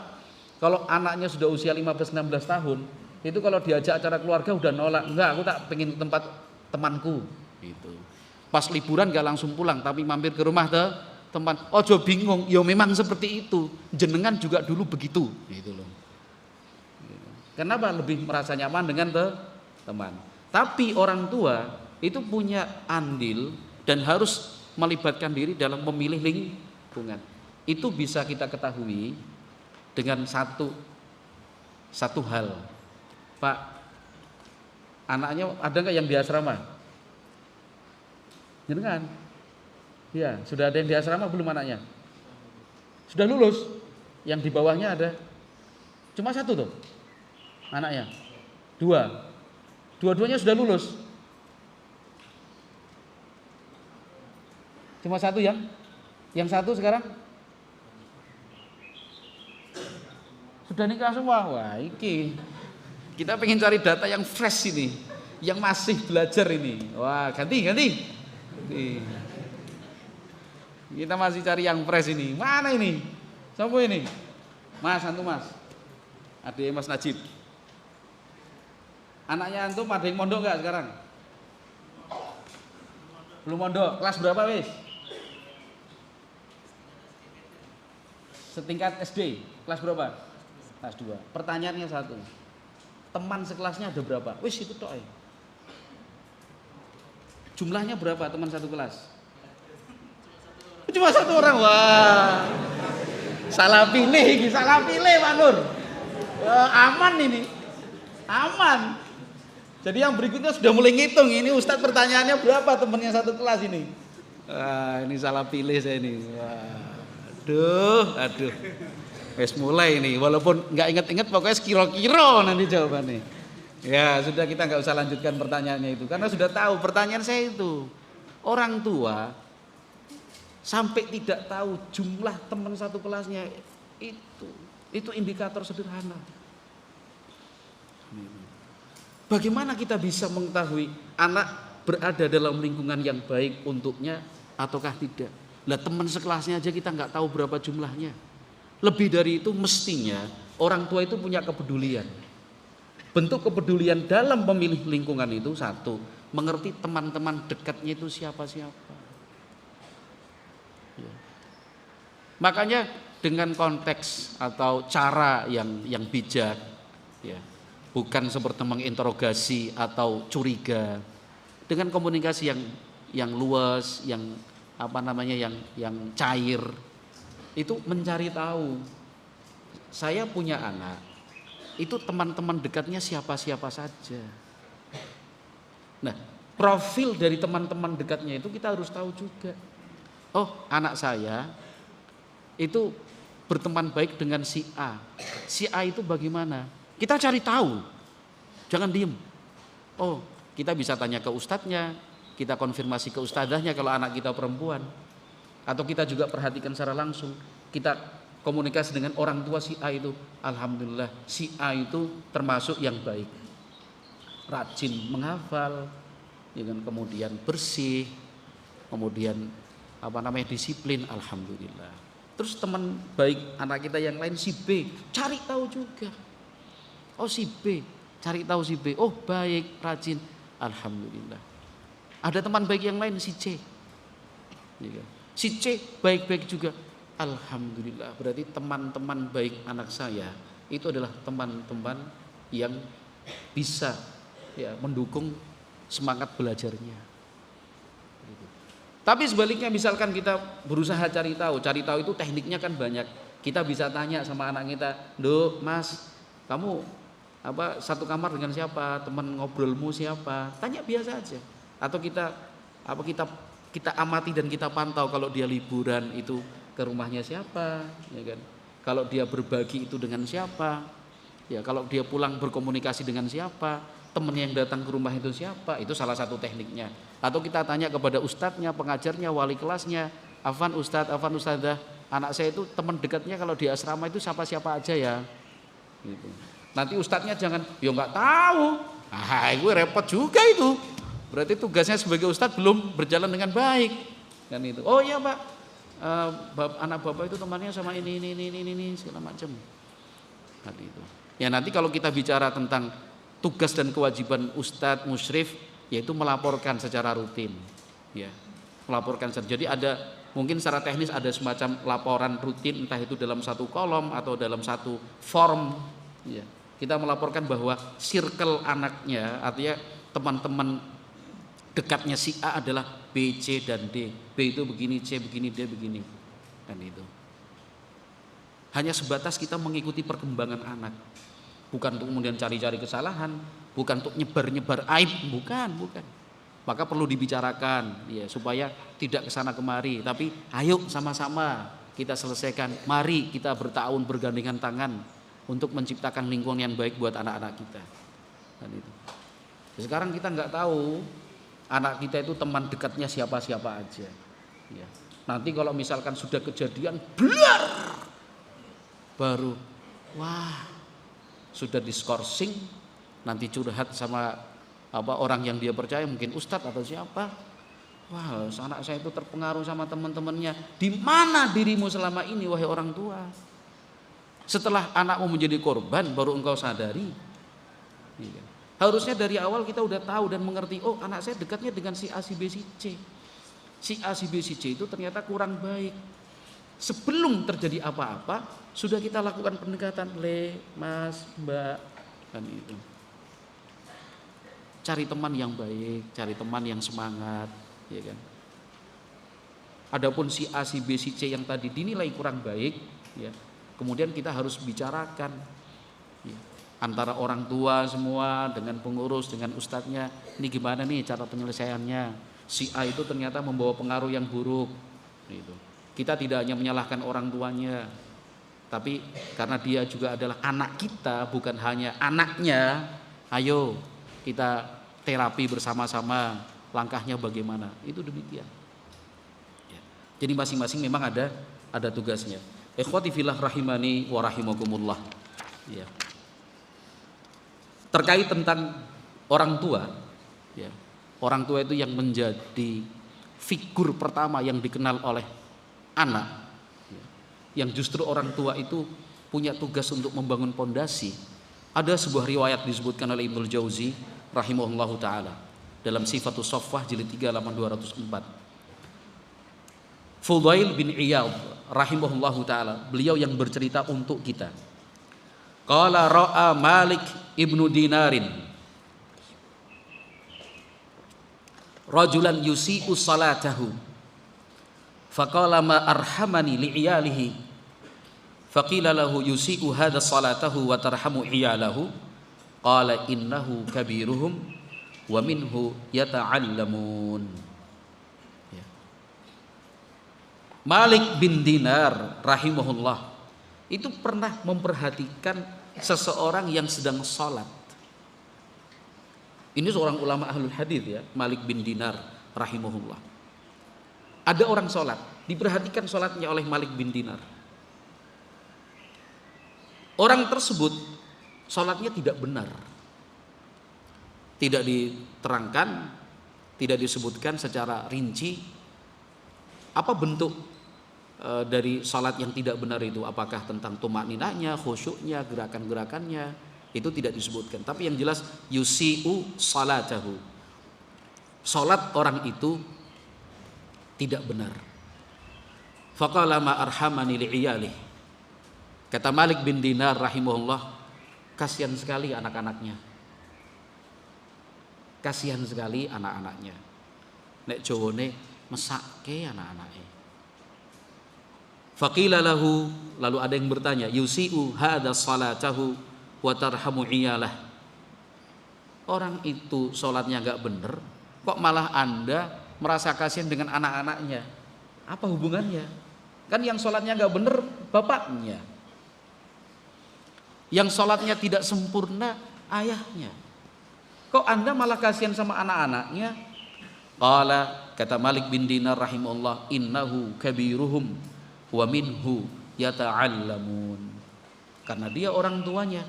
Kalau anaknya sudah usia 15-16 tahun, itu kalau diajak acara keluarga udah nolak. Enggak, aku tak pengen ke tempat temanku gitu. Pas liburan gak langsung pulang, tapi mampir ke rumah teman. Ojo bingung, ya memang seperti itu. Jenengan juga dulu begitu gitu loh. Kenapa lebih merasa nyaman dengan teman? Tapi orang tua itu punya andil dan harus melibatkan diri dalam memilih lingkungan. Itu bisa kita ketahui dengan satu hal. Pak, anaknya ada nggak yang di asrama? Jenengan? Ya, sudah ada yang di asrama belum anaknya? Sudah lulus? Yang di bawahnya ada? Cuma satu tuh anaknya? Dua-duanya sudah lulus? Cuma satu yang satu sekarang? Sudah nikah semua. Wah, iki kita pengen cari data yang fresh ini, yang masih belajar ini. Wah, ganti. Kita masih cari yang fresh ini. Mana ini? Siapa ini? Mas, antum Mas. Adik Mas Najib. Anaknya antum ada yang mondok nggak sekarang? Belum mondok. Kelas berapa wis? Setingkat SD. Kelas berapa? Kelas 2. Pertanyaannya satu. Teman sekelasnya ada berapa? Wis itu tok. Jumlahnya berapa teman satu kelas? Cuma satu orang. Wah. Salah pilih Pak Nur. Aman ini. Aman. Jadi yang berikutnya sudah mulai ngitung. Ini Ustadz pertanyaannya berapa temannya satu kelas ini? Wah, ini salah pilih saya ini. Wah. Aduh. Wes mulai nih, walaupun nggak inget-inget pokoknya kira-kira nanti jawabannya. Ya sudah, kita nggak usah lanjutkan pertanyaannya itu karena sudah tahu. Pertanyaan saya itu, orang tua sampai tidak tahu jumlah teman satu kelasnya, itu indikator sederhana. Bagaimana kita bisa mengetahui anak berada dalam lingkungan yang baik untuknya ataukah tidak? Lah teman sekelasnya aja kita nggak tahu berapa jumlahnya. Lebih dari itu mestinya orang tua itu punya kepedulian. Bentuk kepedulian dalam memilih lingkungan itu satu, mengerti teman-teman dekatnya itu siapa-siapa. Ya. Makanya dengan konteks atau cara yang bijak, ya, bukan seperti menginterogasi atau curiga, dengan komunikasi yang luas, yang cair. Itu mencari tahu. Saya punya anak, itu teman-teman dekatnya siapa-siapa saja. Nah, profil dari teman-teman dekatnya itu kita harus tahu juga. Oh, anak saya itu berteman baik dengan si A. Si A itu bagaimana? Kita cari tahu. Jangan diem. Oh, kita bisa tanya ke ustadznya, kita konfirmasi ke ustadzahnya kalau anak kita perempuan. Atau kita juga perhatikan secara langsung. Kita komunikasi dengan orang tua si A itu. Alhamdulillah si A itu termasuk yang baik. Rajin menghafal, ya kan, kemudian bersih, kemudian disiplin, alhamdulillah. Terus teman baik anak kita yang lain si B, cari tahu juga. Oh si B, cari tahu si B. Oh baik, rajin, alhamdulillah. Ada teman baik yang lain si C. Ya kan? Si C baik-baik juga, alhamdulillah. Berarti teman-teman baik anak saya itu adalah teman-teman yang bisa ya mendukung semangat belajarnya. Tapi sebaliknya misalkan kita berusaha cari tahu itu tekniknya kan banyak. Kita bisa tanya sama anak kita, "Duh, Mas, kamu satu kamar dengan siapa? Teman ngobrolmu siapa?" Tanya biasa aja. Atau kita amati dan kita pantau kalau dia liburan itu ke rumahnya siapa, ya kan? Kalau dia berbagi itu dengan siapa? Ya, kalau dia pulang berkomunikasi dengan siapa? Teman yang datang ke rumah itu siapa? Itu salah satu tekniknya. Atau kita tanya kepada ustadznya, pengajarnya, wali kelasnya, "Afan ustadz, afan ustadzah, anak saya itu teman dekatnya kalau di asrama itu siapa-siapa aja ya?" Gitu. Nanti ustadznya jangan, "Ya nggak tahu." Gue repot juga itu. Berarti tugasnya sebagai ustadz belum berjalan dengan baik, kan itu. Oh iya Pak, anak bapak itu temannya sama ini segala macam. Kan itu. Ya nanti kalau kita bicara tentang tugas dan kewajiban ustadz musyrif, yaitu melaporkan secara rutin, ya, melaporkan. Jadi ada mungkin secara teknis ada semacam laporan rutin, entah itu dalam satu kolom atau dalam satu form, ya. Kita melaporkan bahwa circle anaknya, artinya teman-teman dekatnya si A adalah B, C, dan D. B itu begini, C begini, D begini. Kan itu. Hanya sebatas kita mengikuti perkembangan anak. Bukan untuk kemudian cari-cari kesalahan, bukan untuk nyebar-nyebar aib, bukan. Maka perlu dibicarakan, ya, supaya tidak kesana kemari. Tapi ayo sama-sama kita selesaikan. Mari kita bertahun bergandengan tangan untuk menciptakan lingkungan yang baik buat anak-anak kita. Dan itu. Sekarang kita nggak tahu anak kita itu teman dekatnya siapa-siapa aja. Ya. Nanti kalau misalkan sudah kejadian, blar, baru, wah, sudah diskorsing, nanti curhat sama orang yang dia percaya, mungkin ustadz atau siapa. Wah, anak saya itu terpengaruh sama teman-temannya. Di mana dirimu selama ini, wahai orang tua? Setelah anakmu menjadi korban, baru engkau sadari. Harusnya dari awal kita udah tahu dan mengerti, oh anak saya dekatnya dengan si A, si B, si C. Si A, si B, si C itu ternyata kurang baik. Sebelum terjadi apa-apa, sudah kita lakukan pendekatan, Le, Mas, Mbak, kan itu. Cari teman yang baik, cari teman yang semangat, ya kan. Adapun si A, si B, si C yang tadi dinilai kurang baik, ya, kemudian kita harus bicarakan, ya, antara orang tua semua dengan pengurus, dengan ustadznya. Ini gimana nih cara penyelesaiannya? Si A itu ternyata membawa pengaruh yang buruk. Gitu. Kita tidak hanya menyalahkan orang tuanya, tapi karena dia juga adalah anak kita, bukan hanya anaknya. Ayo kita terapi bersama-sama. Langkahnya bagaimana? Itu demikian. Ya. Jadi masing-masing memang ada tugasnya. Ikhwati fillah rahimani wa rahimakumullah. Ya. Terkait tentang orang tua, ya. Orang tua itu yang menjadi figur pertama yang dikenal oleh anak, ya. Yang justru orang tua itu punya tugas untuk membangun pondasi. Ada sebuah riwayat disebutkan oleh Ibnul Jauzi rahimahullahu taala dalam Sifatus Shaffah jilid 3 halaman 204. Fudail bin Iyad rahimahullahu taala, beliau yang bercerita untuk kita. Qala ra'a Malik ibnu Dinarin rajulan yusi'u salatahu faqala ma arhamani li'iyalihi faqila lahu yusi'u hadha salatahu wa tarhamu iyalahu qala innahu kabiruhum wa minhu yata'allamun. Malik bin Dinar rahimahullah itu pernah memperhatikan seseorang yang sedang sholat. Ini seorang ulama ahlul hadits, ya, Malik bin Dinar rahimahullah. Ada orang sholat, diperhatikan sholatnya oleh Malik bin Dinar. Orang tersebut sholatnya tidak benar, tidak diterangkan, tidak disebutkan secara rinci apa bentuk dari salat yang tidak benar itu, apakah tentang tumakninahnya, khusyuknya, gerakan-gerakannya, itu tidak disebutkan. Tapi yang jelas yusi'u salatahu, salat orang itu tidak benar. Faqala ma arhamani li'iyalih, kata Malik bin Dinar rahimahullah, kasihan sekali anak-anaknya, kasihan sekali anak-anaknya. Nek Jawane mesake anak-anaknya. Faqila lahu, lalu ada yang bertanya, yusi'u hadha salatahu wa tarhamu iyalah. Orang itu sholatnya gak bener, kok malah Anda merasa kasihan dengan anak-anaknya? Apa hubungannya? Kan yang sholatnya gak bener bapaknya, yang sholatnya tidak sempurna ayahnya. Kok Anda malah kasihan sama anak-anaknya? Qala, kata Malik bin Dinar rahimahullah, innahu kabiruhum wa minhu yata'allamun. Karena dia orang tuanya,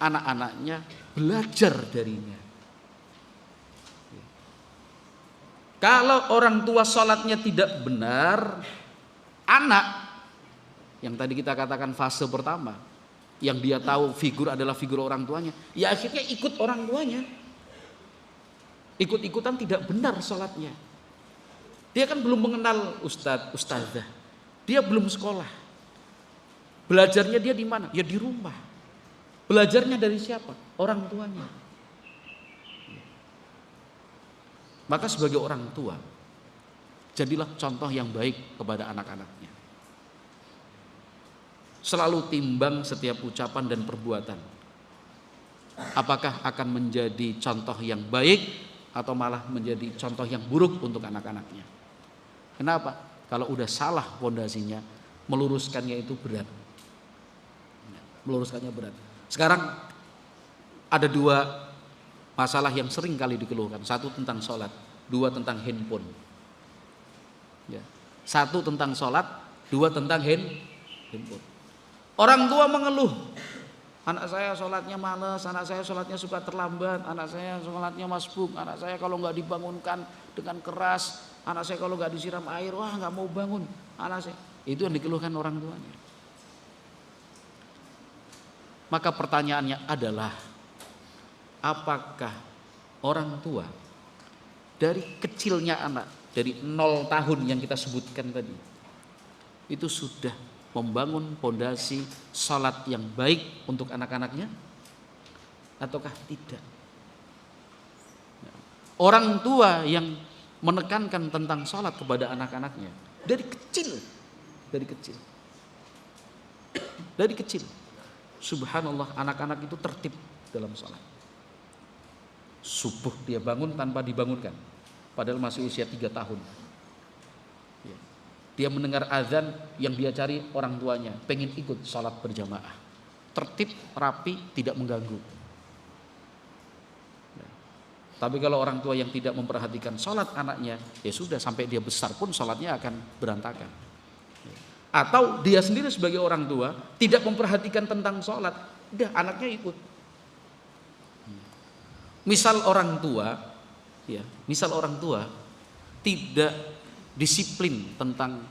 anak-anaknya belajar darinya. Kalau orang tua sholatnya tidak benar, anak yang tadi kita katakan fase pertama yang dia tahu figur adalah figur orang tuanya, ya akhirnya ikut orang tuanya. Ikut-ikutan tidak benar sholatnya. Dia kan belum mengenal ustadz, ustazah. Dia belum sekolah. Belajarnya dia di mana? Ya di rumah. Belajarnya dari siapa? Orang tuanya. Maka sebagai orang tua, jadilah contoh yang baik kepada anak-anaknya. Selalu timbang setiap ucapan dan perbuatan. Apakah akan menjadi contoh yang baik atau malah menjadi contoh yang buruk untuk anak-anaknya. Kenapa? Kalau udah salah fondasinya, meluruskannya itu berat. Meluruskannya berat. Sekarang ada dua masalah yang sering kali dikeluhkan. Satu tentang sholat, dua tentang handphone. Ya. Satu tentang sholat, dua tentang handphone. Orang tua mengeluh, anak saya sholatnya malas, anak saya sholatnya suka terlambat, anak saya sholatnya masbuk, anak saya kalau nggak dibangunkan dengan keras, anak saya kalau nggak disiram air, wah nggak mau bangun, anak saya. Itu yang dikeluhkan orang tuanya. Maka pertanyaannya adalah, apakah orang tua dari kecilnya anak, dari 0 tahun yang kita sebutkan tadi, itu sudah membangun pondasi salat yang baik untuk anak-anaknya ataukah tidak? Orang tua yang menekankan tentang salat kepada anak-anaknya dari kecil, subhanallah, anak-anak itu tertib dalam salat. Subuh dia bangun tanpa dibangunkan, padahal masih usia 3 tahun. Dia mendengar azan, yang dia cari orang tuanya, pengen ikut sholat berjamaah. Tertib, rapi, tidak mengganggu. Tapi kalau orang tua yang tidak memperhatikan sholat anaknya, ya sudah, sampai dia besar pun sholatnya akan berantakan. Atau dia sendiri sebagai orang tua tidak memperhatikan tentang sholat, udah anaknya ikut. Misal orang tua tidak disiplin tentang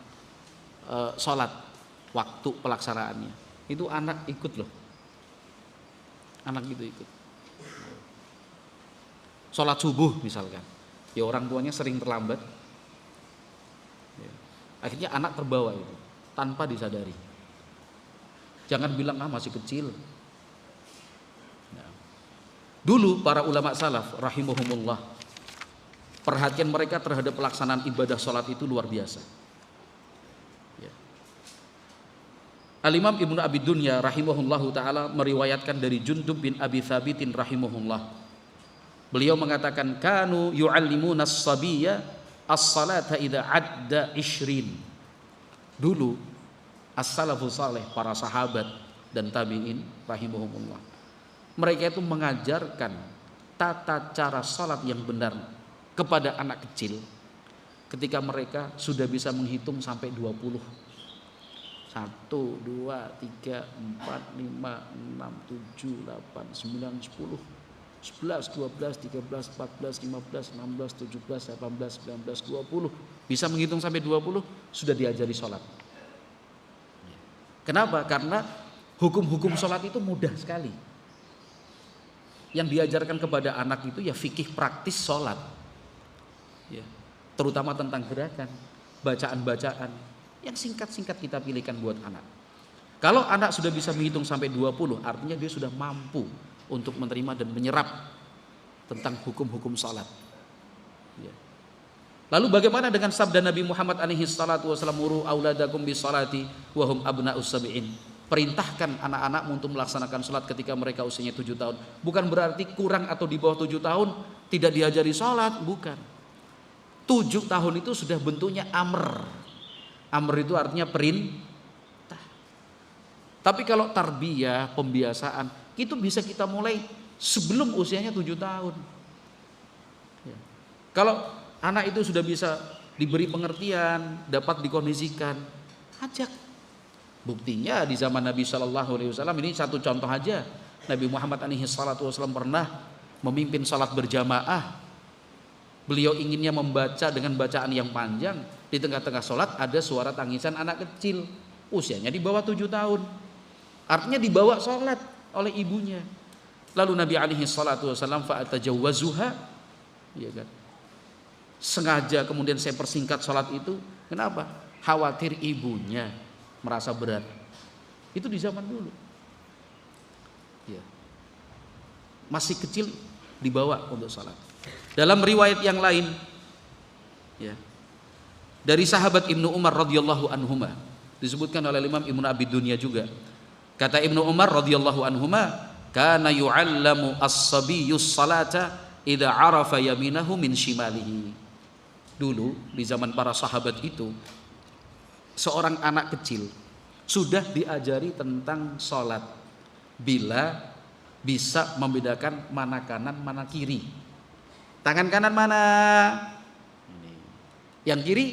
sholat, waktu pelaksanaannya, itu anak ikut loh. Anak itu ikut. Sholat subuh misalkan, ya orang tuanya sering terlambat, ya. Akhirnya anak terbawa itu tanpa disadari. Jangan bilang masih kecil. Nah, dulu para ulama salaf rahimahumullah, perhatian mereka terhadap pelaksanaan ibadah sholat itu luar biasa. Ya. Al-Imam Ibnu Abi Dunya rahimahullahu ta'ala meriwayatkan dari Jundub bin Abi Thabitin rahimahullah. Beliau mengatakan, kanu yu'allimuna as-sabiyya as-salata idza adda 20. Dulu as-salafus saleh, para sahabat dan tabi'in rahimahumullah, mereka itu mengajarkan tata cara salat yang benar kepada anak kecil ketika mereka sudah bisa menghitung sampai 20. 1, 2, 3, 4, 5, 6, 7, 8, 9, 10, 11, 12, 13, 14, 15, 16, 17, 18, 19, 20. Bisa menghitung sampai 20, sudah diajari sholat. Kenapa? Karena hukum-hukum sholat itu mudah sekali. Yang diajarkan kepada anak itu ya fikih praktis sholat, ya, terutama tentang gerakan, bacaan-bacaan yang singkat-singkat kita pilihkan buat anak. Kalau anak sudah bisa menghitung sampai 20, artinya dia sudah mampu untuk menerima dan menyerap tentang hukum-hukum salat. Ya. Lalu bagaimana dengan sabda Nabi Muhammad alaihi salatu wasallam, muru auladakum bis salati wa hum abna'us sab'in. Perintahkan anak-anak untuk melaksanakan salat ketika mereka usianya 7 tahun. Bukan berarti kurang atau di bawah 7 tahun tidak diajari salat, bukan. 7 tahun itu sudah bentuknya amr. Amr itu artinya perintah. Tapi kalau tarbiyah, pembiasaan, itu bisa kita mulai sebelum usianya 7 tahun. Ya. Kalau anak itu sudah bisa diberi pengertian, dapat dikondisikan, ajak. Buktinya di zaman Nabi SAW, ini satu contoh aja. Nabi Muhammad SAW pernah memimpin salat berjamaah. Beliau inginnya membaca dengan bacaan yang panjang. Di tengah-tengah salat ada suara tangisan anak kecil, usianya di bawah 7 tahun. Artinya dibawa sholat oleh ibunya. Lalu Nabi alaihi salatu wasallam fa'atajawwazuha, ya kan? Sengaja kemudian saya persingkat sholat itu. Kenapa? Khawatir ibunya merasa berat. Itu di zaman dulu. Ya. Masih kecil dibawa untuk sholat. Dalam riwayat yang lain, ya, dari sahabat Ibnu Umar radhiyallahu anhuma, disebutkan oleh Imam Ibnu Abi Dunya juga. Kata Ibnu Umar radhiyallahu anhuma, kana yu'allamu as-sabiyyus salata idza arafa yaminahu min shimalihi. Dulu di zaman para sahabat itu, seorang anak kecil sudah diajari tentang salat bila bisa membedakan mana kanan mana kiri. Tangan kanan mana? Ini. Yang kiri?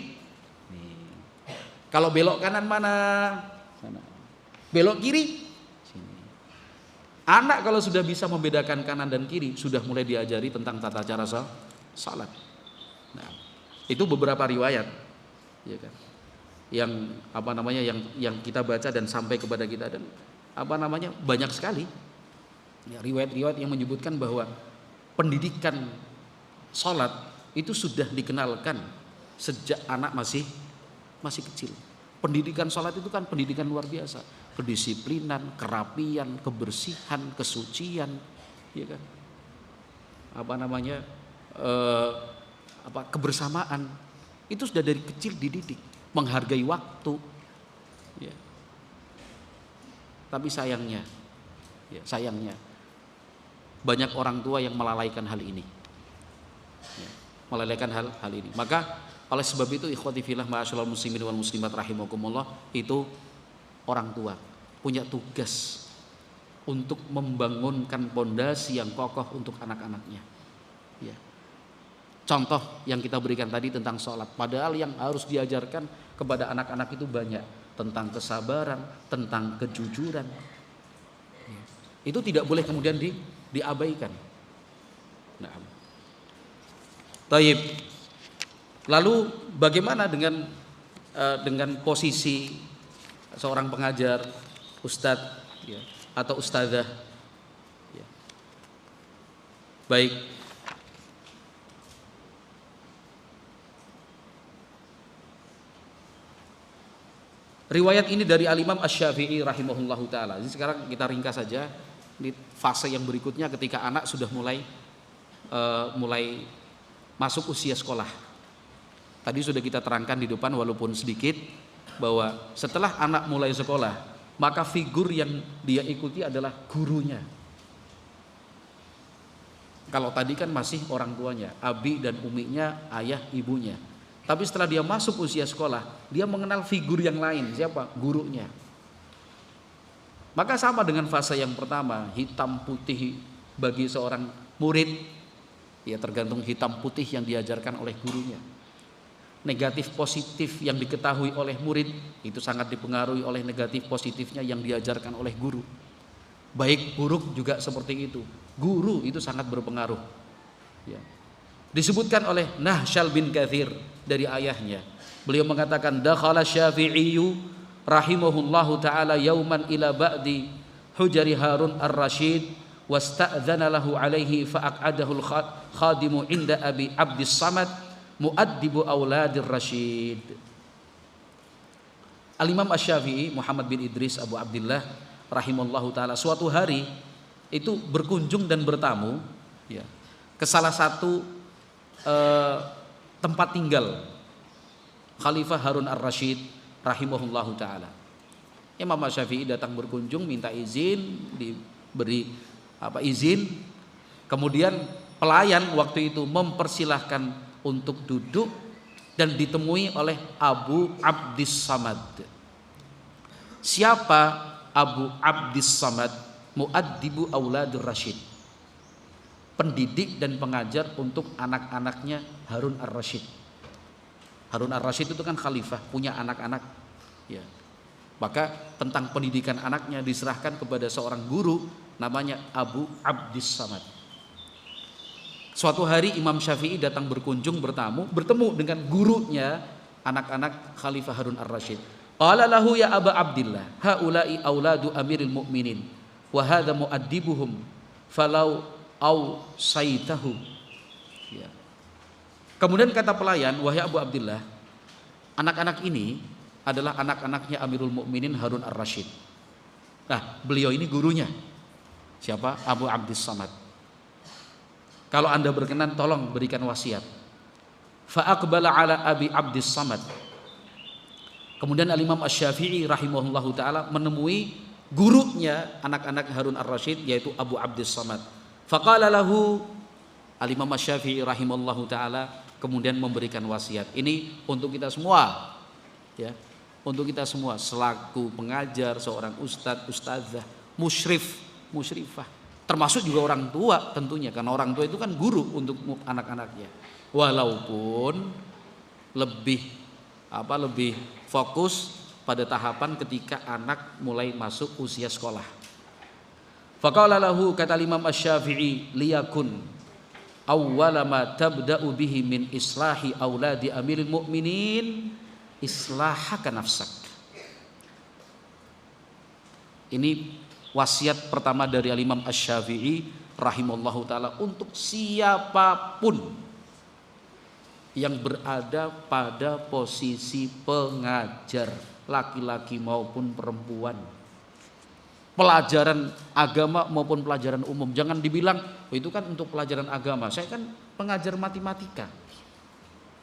Ini. Kalau belok kanan mana? Sana. Belok kiri? Sini. Anak kalau sudah bisa membedakan kanan dan kiri, sudah mulai diajari tentang tata cara salat. Nah, itu beberapa riwayat, ya kan? Yang yang kita baca dan sampai kepada kita, dan banyak sekali ya, riwayat-riwayat yang menyebutkan bahwa pendidikan salat itu sudah dikenalkan sejak anak masih kecil. Pendidikan salat itu kan pendidikan luar biasa, kedisiplinan, kerapian, kebersihan, kesucian, ya kan? Kebersamaan itu sudah dari kecil dididik, menghargai waktu, ya. Tapi sayangnya banyak orang tua yang melalaikan hal ini, ya, hal ini. Maka oleh sebab itu ikhwati fillah ma'asyiral muslimin wal muslimat rahimakumullah, itu orang tua punya tugas untuk membangunkan pondasi yang kokoh untuk anak-anaknya, ya. Contoh yang kita berikan tadi tentang sholat, padahal yang harus diajarkan kepada anak-anak itu banyak, tentang kesabaran, tentang kejujuran. Itu tidak boleh kemudian diabaikan. Nah, taib. Lalu bagaimana dengan posisi seorang pengajar, ustadz, ya, atau ustadzah? Ya. Baik. Riwayat ini dari Al-Imam Asy-Syafi'i rahimahullahu taala. Jadi sekarang kita ringkas saja di fase yang berikutnya ketika anak sudah mulai masuk usia sekolah. Tadi sudah kita terangkan di depan walaupun sedikit bahwa setelah anak mulai sekolah, maka figur yang dia ikuti adalah gurunya. Kalau tadi kan masih orang tuanya, abi dan uminya, ayah ibunya. Tapi setelah dia masuk usia sekolah, dia mengenal figur yang lain. Siapa? Gurunya. Maka sama dengan fase yang pertama, hitam putih bagi seorang murid, ya tergantung hitam putih yang diajarkan oleh gurunya. Negatif positif yang diketahui oleh murid itu sangat dipengaruhi oleh negatif positifnya yang diajarkan oleh guru. Baik buruk juga seperti itu. Guru itu sangat berpengaruh, ya. Disebutkan oleh Nahsyal bin Katsir dari ayahnya. Beliau mengatakan dakhala Syafi'iyyu rahimahullahu taala yauman ila ba'di hujari Harun ar-Rasyid wasta'dzana lahu alaihi fa'aqadahu al-khadimu inda Abi Abdis Samad muaddibu auladir Rasyid. Al-Imam Asy-Syafi'i Muhammad bin Idris Abu Abdillah rahimallahu taala suatu hari itu berkunjung dan bertamu, ya, ke salah satu tempat tinggal Khalifah Harun ar-Rasyid rahimahullahu taala. Imam Asy-Syafi'i datang berkunjung, minta izin, diberi izin. Kemudian pelayan waktu itu mempersilahkan untuk duduk dan ditemui oleh Abu Abdis Samad. Siapa Abu Abdis Samad? Muaddibu auladur Rasyid, pendidik dan pengajar untuk anak-anaknya Harun ar-Rasyid. Harun ar-Rasyid itu kan khalifah, punya anak-anak, ya. Maka tentang pendidikan anaknya diserahkan kepada seorang guru namanya Abu Abdis Samad. Suatu hari Imam Syafi'i datang berkunjung bertemu dengan gurunya anak-anak Khalifah Harun ar-Rasyid. Qala lahu ya Aba Abdillah, haula'i auladu amiril mu'minin wa hadha mu'addibuhum falau saitahu. Ya. Kemudian kata pelayan, wahai Abu Abdillah, anak-anak ini adalah anak-anaknya Amirul Mukminin Harun Ar-Rasyid. Nah, beliau ini gurunya. Siapa? Abu Abdis Samad. Kalau Anda berkenan, tolong berikan wasiat. Fa aqbala ala Abi Abdis Samad. Kemudian Al-Imam Asy-Syafi'i rahimahullahu taala menemui gurunya anak-anak Harun Ar-Rasyid, yaitu Abu Abdis Samad. Faqala lahu, Al-Imam Asy-Syafi'i rahimahullahu taala kemudian memberikan wasiat. Ini untuk kita semua, ya, untuk kita semua selaku pengajar, seorang ustadz, ustazah, musyrifah, termasuk juga orang tua tentunya, karena orang tua itu kan guru untuk anak-anaknya. Walaupun lebih fokus pada tahapan ketika anak mulai masuk usia sekolah. Faqala lahu, kata Imam Asy-Syafi'i, liyakun awwala ma tabda'u bihi min islahi auladi amiril mu'minin islahaka nafsak. Ini wasiat pertama dari Imam Asy-Syafi'i rahimallahu taala untuk siapapun yang berada pada posisi pengajar, laki-laki maupun perempuan, pelajaran agama maupun pelajaran umum. Jangan dibilang, oh itu kan untuk pelajaran agama, saya kan pengajar matematika,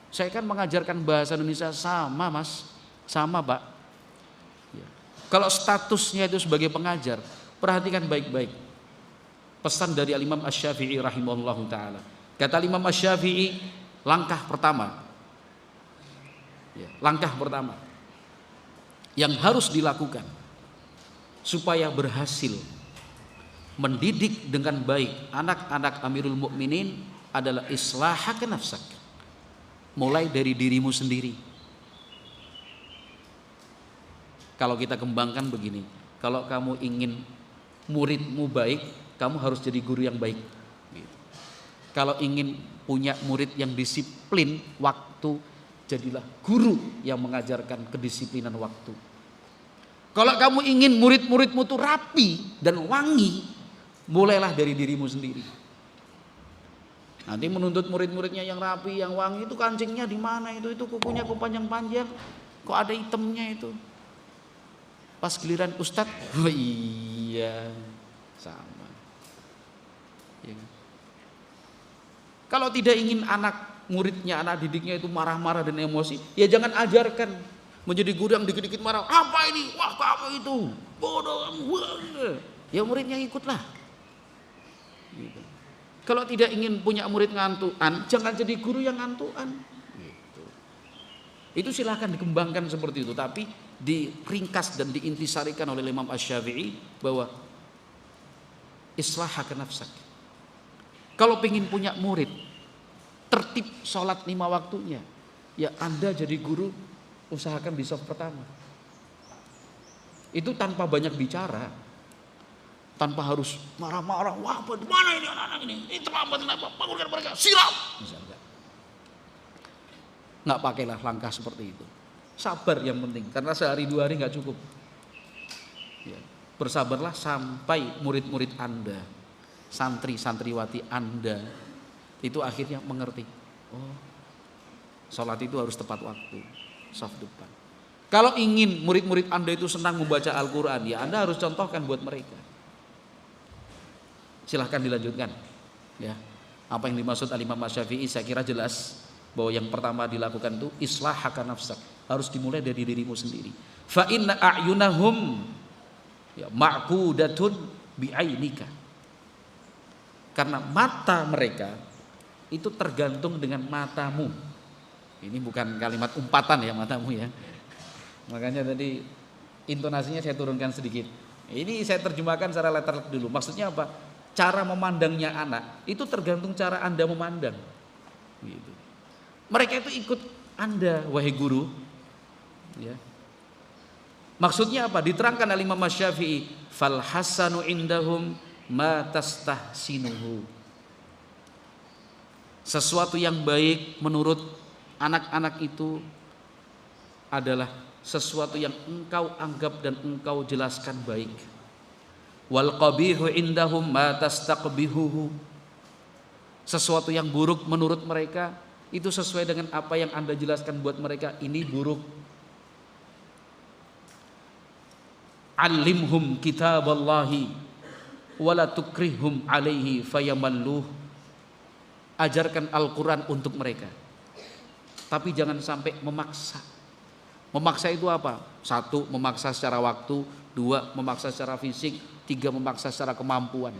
saya kan mengajarkan bahasa Indonesia. Sama mas, sama pak ya. Kalau statusnya itu sebagai pengajar, perhatikan baik-baik pesan dari Imam Asy-Syafi'i rahimahullahu ta'ala. Kata Imam Asy-Syafi'i, langkah pertama yang harus dilakukan supaya berhasil mendidik dengan baik anak-anak Amirul Mukminin adalah islahaka nafsak, mulai dari dirimu sendiri. Kalau kita kembangkan begini, kalau kamu ingin muridmu baik, kamu harus jadi guru yang baik. Kalau ingin punya murid yang disiplin waktu, jadilah guru yang mengajarkan kedisiplinan waktu. Kalau kamu ingin murid-muridmu tuh rapi dan wangi, mulailah dari dirimu sendiri. Nanti menuntut murid-muridnya yang rapi, yang wangi, itu kancingnya di mana itu kukunya kok panjang-panjang, kok ada hitamnya itu. Pas giliran ustadz, oh iya, sama. Ya. Kalau tidak ingin anak muridnya, anak didiknya itu marah-marah dan emosi, ya jangan ajarkan menjadi guru yang dikit-dikit marah. Apa ini? Wah kamu itu bodoh kamu. Ya muridnya ikutlah. Gitu. Kalau tidak ingin punya murid ngantuan, jangan jadi guru yang ngantuan. Gitu. Itu silahkan dikembangkan seperti itu, tapi diringkas dan diintisarikan oleh Imam Asy-Syafi'i bahwa islahaka nafsak. Kalau pengen punya murid tertib sholat 5 waktunya, ya Anda jadi guru usahakan di soft pertama. Itu tanpa banyak bicara, tanpa harus marah-marah. Wah, mana ini anak-anak ini? Ini terlambat, kenapa? Bangunkan mereka, siram. Misalnya, nggak pakailah langkah seperti itu. Sabar yang penting, karena sehari 2 hari nggak cukup. Ya, bersabarlah sampai murid-murid Anda, santri-santriwati Anda itu akhirnya mengerti. Oh, sholat itu harus tepat waktu, saf depan. Kalau ingin murid-murid Anda itu senang membaca Al-Quran, ya Anda harus contohkan buat mereka. Silahkan dilanjutkan. Ya, apa yang dimaksud Al-Imam Asy-Syafi'i saya kira jelas, bahwa yang pertama dilakukan itu islahaka nafsak, harus dimulai dari dirimu sendiri. Fa inna a'yunahum ya ma'qudatun bi'ainika. Karena mata mereka itu tergantung dengan matamu. Ini bukan kalimat umpatan ya, matamu ya. Makanya tadi intonasinya saya turunkan sedikit. Ini saya terjemahkan secara letterlek dulu. Maksudnya apa? Cara memandangnya anak itu tergantung cara Anda memandang. Gitu. Mereka itu ikut Anda, wahai guru. Ya. Maksudnya apa? Diterangkan oleh Imam Asy-Syafi'i, fal hasanu indahum ma tastahsinuhu. Sesuatu yang baik menurut anak-anak itu adalah sesuatu yang engkau anggap dan engkau jelaskan baik. Wal qabihu indahum ma tastaqbihuhu. Sesuatu yang buruk menurut mereka itu sesuai dengan apa yang Anda jelaskan buat mereka, ini buruk. Alimhum kitaballahi wala tukrihhum alaihi fayamalluh. Ajarkan Al-Quran untuk mereka, tapi jangan sampai memaksa. Memaksa itu apa? 1, memaksa secara waktu. 2, memaksa secara fisik. 3, memaksa secara kemampuan.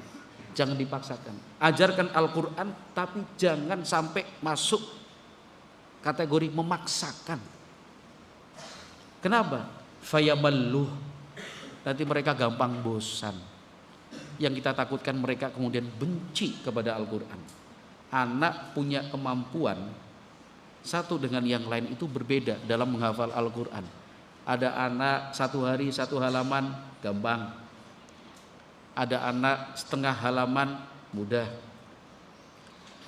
Jangan dipaksakan. Ajarkan Al-Quran, tapi jangan sampai masuk kategori memaksakan. Kenapa? Fayamalluh. Nanti mereka gampang bosan. Yang kita takutkan mereka kemudian benci kepada Al-Quran. Anak punya kemampuan satu dengan yang lain itu berbeda dalam menghafal Al-Quran. Ada anak 1 hari 1 halaman gampang. Ada anak setengah halaman mudah.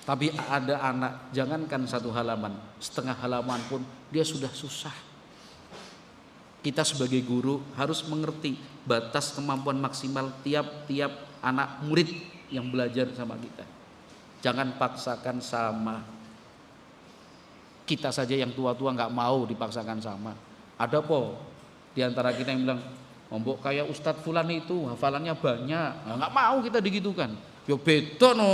Tapi ada anak jangankan 1 halaman, setengah halaman pun dia sudah susah. Kita sebagai guru harus mengerti batas kemampuan maksimal tiap-tiap anak murid yang belajar sama kita. Jangan paksakan sama. Kita saja yang tua-tua nggak mau dipaksakan sama. Ada po di antara kita yang bilang, "Mbok kayak Ustadz Fulan itu hafalannya banyak." Nah, nggak mau kita digitukan. Yo beda no.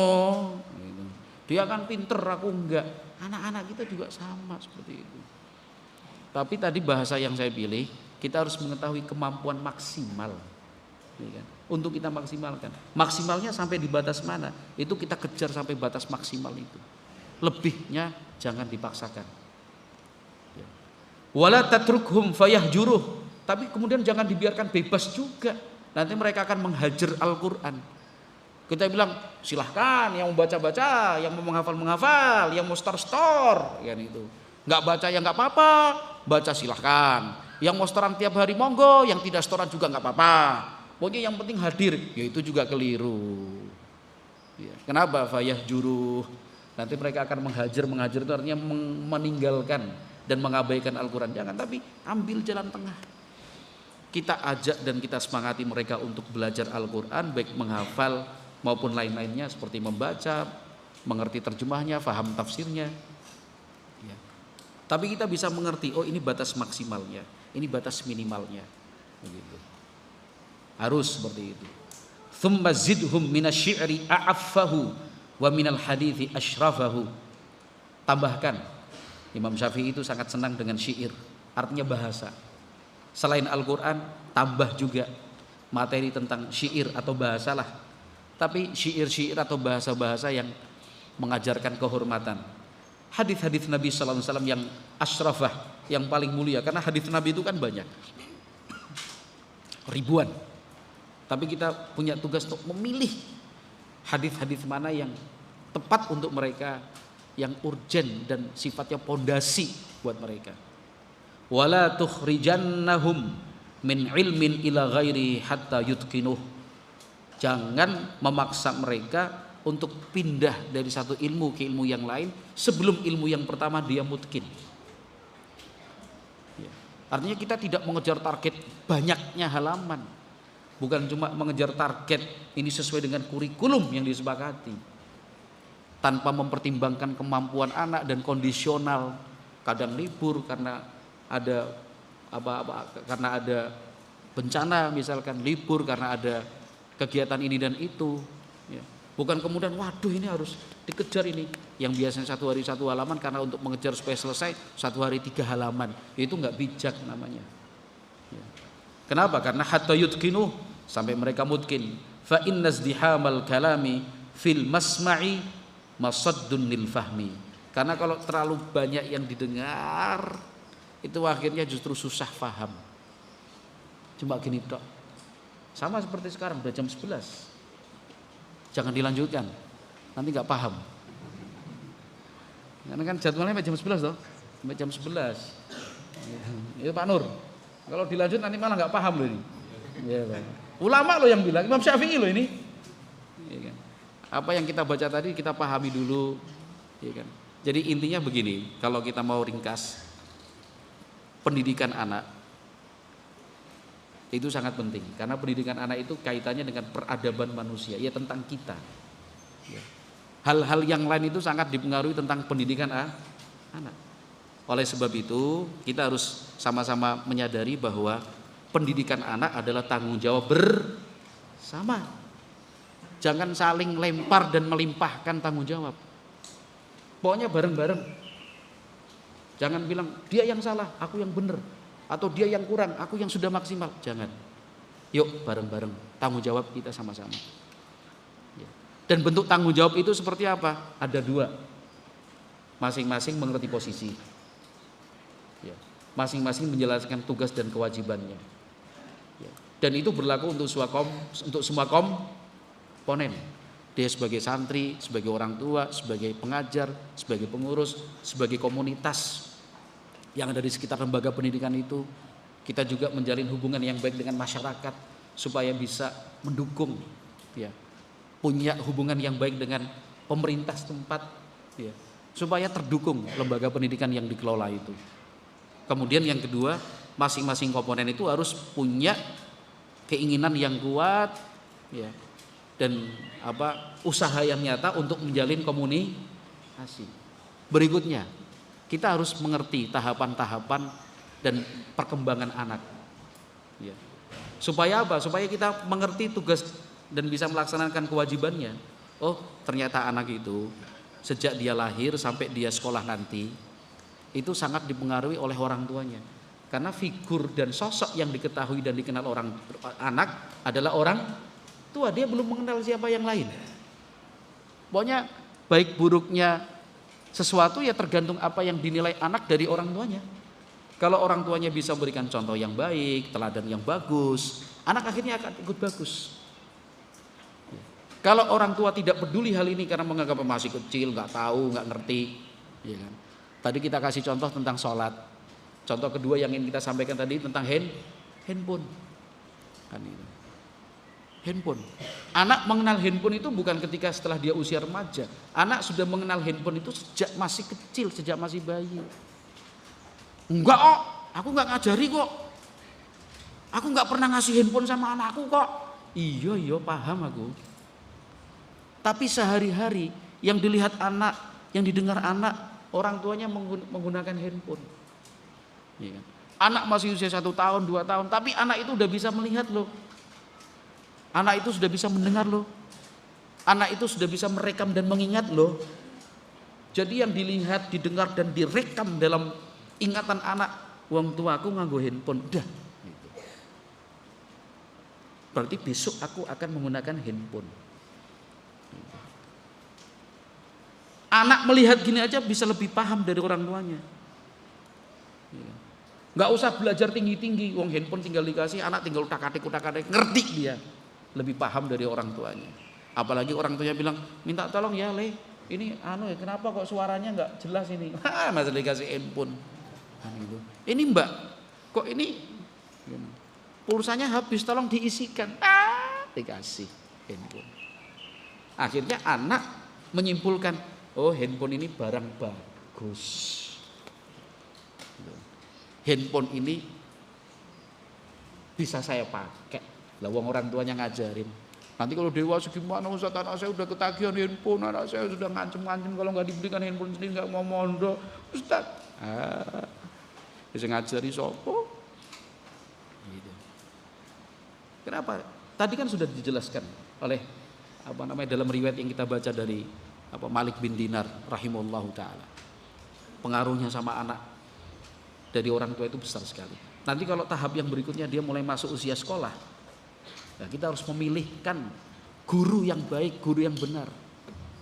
Gitu. Dia kan pinter, aku enggak. Anak-anak kita juga sama seperti itu. Tapi tadi bahasa yang saya pilih, kita harus mengetahui kemampuan maksimal. Ya kan? Untuk kita maksimalkan. Maksimalnya sampai di batas mana? Itu kita kejar sampai batas maksimal itu. Lebihnya jangan dipaksakan. Ya. Wala tatrukhum fayahjuruh. Tapi kemudian jangan dibiarkan bebas juga. Nanti mereka akan menghajar Al-Quran. Kita bilang silahkan yang mau baca-baca, yang mau menghafal-menghafal, yang mau store-store, ya itu. Nggak baca ya nggak apa-apa, baca silahkan. Yang mau setoran tiap hari monggo, yang tidak setoran juga nggak apa-apa. Pokoknya yang penting hadir, ya itu juga keliru. Ya. Kenapa? Fayahjuruh. Nanti mereka akan menghajar itu artinya meninggalkan dan mengabaikan Al-Quran. Jangan, tapi ambil jalan tengah. Kita ajak dan kita semangati mereka untuk belajar Al-Quran, baik menghafal maupun lain-lainnya seperti membaca, mengerti terjemahnya, faham tafsirnya. Ya. Tapi kita bisa mengerti, oh ini batas maksimalnya, ini batas minimalnya. Begitu. Harus seperti itu. Tsumma zidhum minasy-syi'ri a'affahu wa minal hadithi asyrafahu. Tambahkan. Imam Syafi'i itu sangat senang dengan syair, artinya bahasa. Selain Al-Quran, tambah juga materi tentang syair atau bahasalah. Tapi syair-syair atau bahasa-bahasa yang mengajarkan kehormatan. Hadis-hadis Nabi sallallahu alaihi wasallam yang asyrafah, yang paling mulia, karena hadis Nabi itu kan banyak. Ribuan. Tapi kita punya tugas untuk memilih hadis-hadis mana yang tepat untuk mereka, yang urgen dan sifatnya pondasi buat mereka. Wala tukhrijannahum min ilmin ila ghairi hatta yutqinuh. Jangan memaksa mereka untuk pindah dari satu ilmu ke ilmu yang lain sebelum ilmu yang pertama dia mutqin. Ya. Artinya kita tidak mengejar target banyaknya halaman. Bukan cuma mengejar target ini sesuai dengan kurikulum yang disepakati. Tanpa mempertimbangkan kemampuan anak dan kondisional. Kadang libur karena ada karena ada bencana, misalkan libur karena ada kegiatan ini dan itu. Ya. Bukan kemudian waduh ini harus dikejar ini. Yang biasanya 1 hari 1 halaman karena untuk mengejar supaya selesai 1 hari 3 halaman. Itu enggak bijak namanya. Ya. Kenapa? Karena hatta yutqinuh, sampai mereka mutkin. Fa innazdihamal kalami fil masma'i masaddun lil fahmi. Karena kalau terlalu banyak yang didengar, itu akhirnya justru susah paham. Cuma gini tok. Sama seperti sekarang udah jam 11. Jangan dilanjutkan. Nanti enggak paham. Karena kan jadwalnya sampai jam 11 toh. Sampai jam 11. Itu Pak Nur. Kalau dilanjut nanti malah enggak paham loh ini. Ya, Pak. Ulama loh yang bilang, Imam Syafi'i loh ini. Ya kan? Apa yang kita baca tadi kita pahami dulu, ya kan? Jadi intinya begini, kalau kita mau ringkas pendidikan anak Itu sangat penting karena pendidikan anak itu kaitannya dengan peradaban manusia, ya tentang kita. Ya. Hal-hal yang lain itu sangat dipengaruhi tentang pendidikan anak. Oleh sebab itu kita harus sama-sama menyadari bahwa pendidikan anak adalah tanggung jawab bersama. Jangan saling lempar dan melimpahkan tanggung jawab. Pokoknya bareng-bareng. Jangan bilang dia yang salah, aku yang benar, atau dia yang kurang, aku yang sudah maksimal. Jangan. Yuk bareng-bareng, tanggung jawab kita sama-sama. Dan bentuk tanggung jawab itu seperti apa? Ada dua. Masing-masing mengerti posisi. Masing-masing menjelaskan tugas dan kewajibannya. Dan itu berlaku untuk semua komponen. Dia sebagai santri, sebagai orang tua, sebagai pengajar, sebagai pengurus, sebagai komunitas yang ada di sekitar lembaga pendidikan itu. Kita juga menjalin hubungan yang baik dengan masyarakat supaya bisa mendukung, punya hubungan yang baik dengan pemerintah setempat, supaya terdukung lembaga pendidikan yang dikelola itu. Kemudian yang kedua, masing-masing komponen itu harus punya keinginan yang kuat, dan usaha yang nyata untuk menjalin komunikasi. Berikutnya, kita harus mengerti tahapan-tahapan dan perkembangan anak. Supaya apa? Supaya kita mengerti tugas dan bisa melaksanakan kewajibannya. Oh, ternyata anak itu sejak dia lahir sampai dia sekolah nanti itu sangat dipengaruhi oleh orang tuanya. Karena figur dan sosok yang diketahui dan dikenal orang anak adalah orang tua. Dia belum mengenal siapa yang lain. Pokoknya baik buruknya sesuatu ya tergantung apa yang dinilai anak dari orang tuanya. Kalau orang tuanya bisa memberikan contoh yang baik, teladan yang bagus, anak akhirnya akan ikut bagus. Kalau orang tua tidak peduli hal ini karena menganggap masih kecil, nggak tahu, nggak ngerti, ya kan? Tadi kita kasih contoh tentang sholat. Contoh kedua yang ingin kita sampaikan tadi tentang handphone. Kan itu. Handphone. Anak mengenal handphone itu bukan ketika setelah dia usia remaja. Anak sudah mengenal handphone itu sejak masih kecil, sejak masih bayi. Enggak kok, aku nggak ngajari kok. Aku nggak pernah ngasih handphone sama anakku kok. Iya paham aku. Tapi sehari-hari yang dilihat anak, yang didengar anak, orang tuanya menggunakan handphone. Ya kan? Anak masih usia 1 tahun, 2 tahun, tapi anak itu udah bisa melihat loh. Anak itu sudah bisa mendengar loh. Anak itu sudah bisa merekam dan mengingat loh. Jadi yang dilihat, didengar dan direkam dalam ingatan anak, wong tua aku nganggo handphone, udah. Gitu. Berarti besok aku akan menggunakan handphone. Anak melihat gini aja bisa lebih paham dari orang tuanya. Nggak usah belajar tinggi-tinggi, wong handphone tinggal dikasih, anak tinggal utak-atik, ngerti dia. Lebih paham dari orang tuanya. Apalagi orang tuanya bilang, minta tolong ya Le, ini kenapa kok suaranya nggak jelas ini? Masa dikasih handphone. Ini Mbak, kok ini pulsanya habis, tolong diisikan. Dikasih handphone. Akhirnya anak menyimpulkan, oh handphone ini barang bagus. Handphone ini bisa saya pakai. Lah wong orang tuanya ngajarin. Nanti kalau dewasa gimana Ustaz, anak saya udah ketagihan handphone, anak saya sudah ngancem-ngancem kalau nggak diberikan handphone sendiri nggak mau mondok. Ustaz, bisa ngajari sopo? Gitu. Kenapa? Tadi kan sudah dijelaskan oleh dalam riwayat yang kita baca dari Malik bin Dinar rahimahullahu taala. Pengaruhnya sama anak dari orang tua itu besar sekali. Nanti kalau tahap yang berikutnya dia mulai masuk usia sekolah, nah kita harus memilihkan guru yang baik, guru yang benar.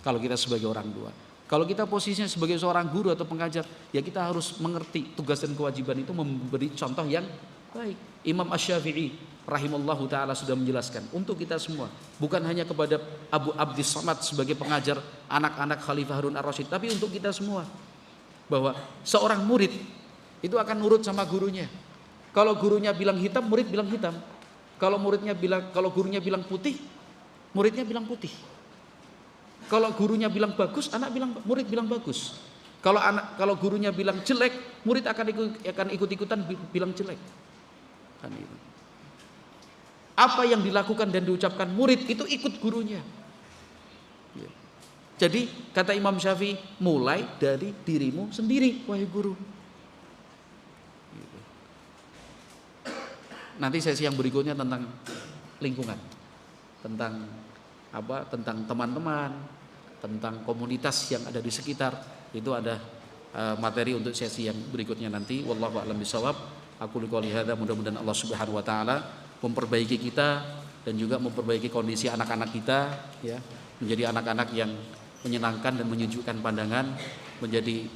Kalau kita sebagai orang tua, kalau kita posisinya sebagai seorang guru atau pengajar, ya kita harus mengerti tugas dan kewajiban itu memberi contoh yang baik. Imam Asy-Syafi'i rahimallahu taala sudah menjelaskan untuk kita semua, bukan hanya kepada Abu Abdis Samad sebagai pengajar anak-anak Khalifah Harun ar-Rasyid, tapi untuk kita semua, bahwa seorang murid itu akan nurut sama gurunya. Kalau gurunya bilang hitam, murid bilang hitam. Kalau gurunya bilang putih, muridnya bilang putih. Kalau gurunya bilang bagus, murid bilang bagus. Kalau gurunya bilang jelek, murid akan ikut-ikutan bilang jelek. Kan itu. Apa yang dilakukan dan diucapkan murid itu ikut gurunya. Jadi kata Imam Syafi'i, mulai dari dirimu sendiri, wahai guru. Nanti sesi yang berikutnya tentang lingkungan, tentang apa? Tentang teman-teman, tentang komunitas yang ada di sekitar. Itu ada materi untuk sesi yang berikutnya nanti. Wallahu a'lam bishawab. Aku qouli hadza, mudah-mudahan Allah Subhanahu wa taala memperbaiki kita dan juga memperbaiki kondisi anak-anak kita, ya, menjadi anak-anak yang menyenangkan dan menyejukkan pandangan, menjadi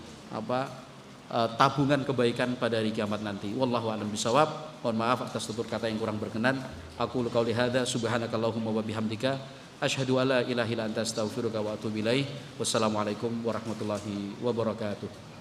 tabungan kebaikan pada hari kiamat nanti. Wallahu a'lam bishawab. Mohon maaf atas tutur kata yang kurang berkenan. Aku qouli hadza, subhanakallahumma wa bihamdika, asyhadu alla ilaha illa anta, astaghfiruka wa atubu ilaik. Wassalamualaikum warahmatullahi wabarakatuh.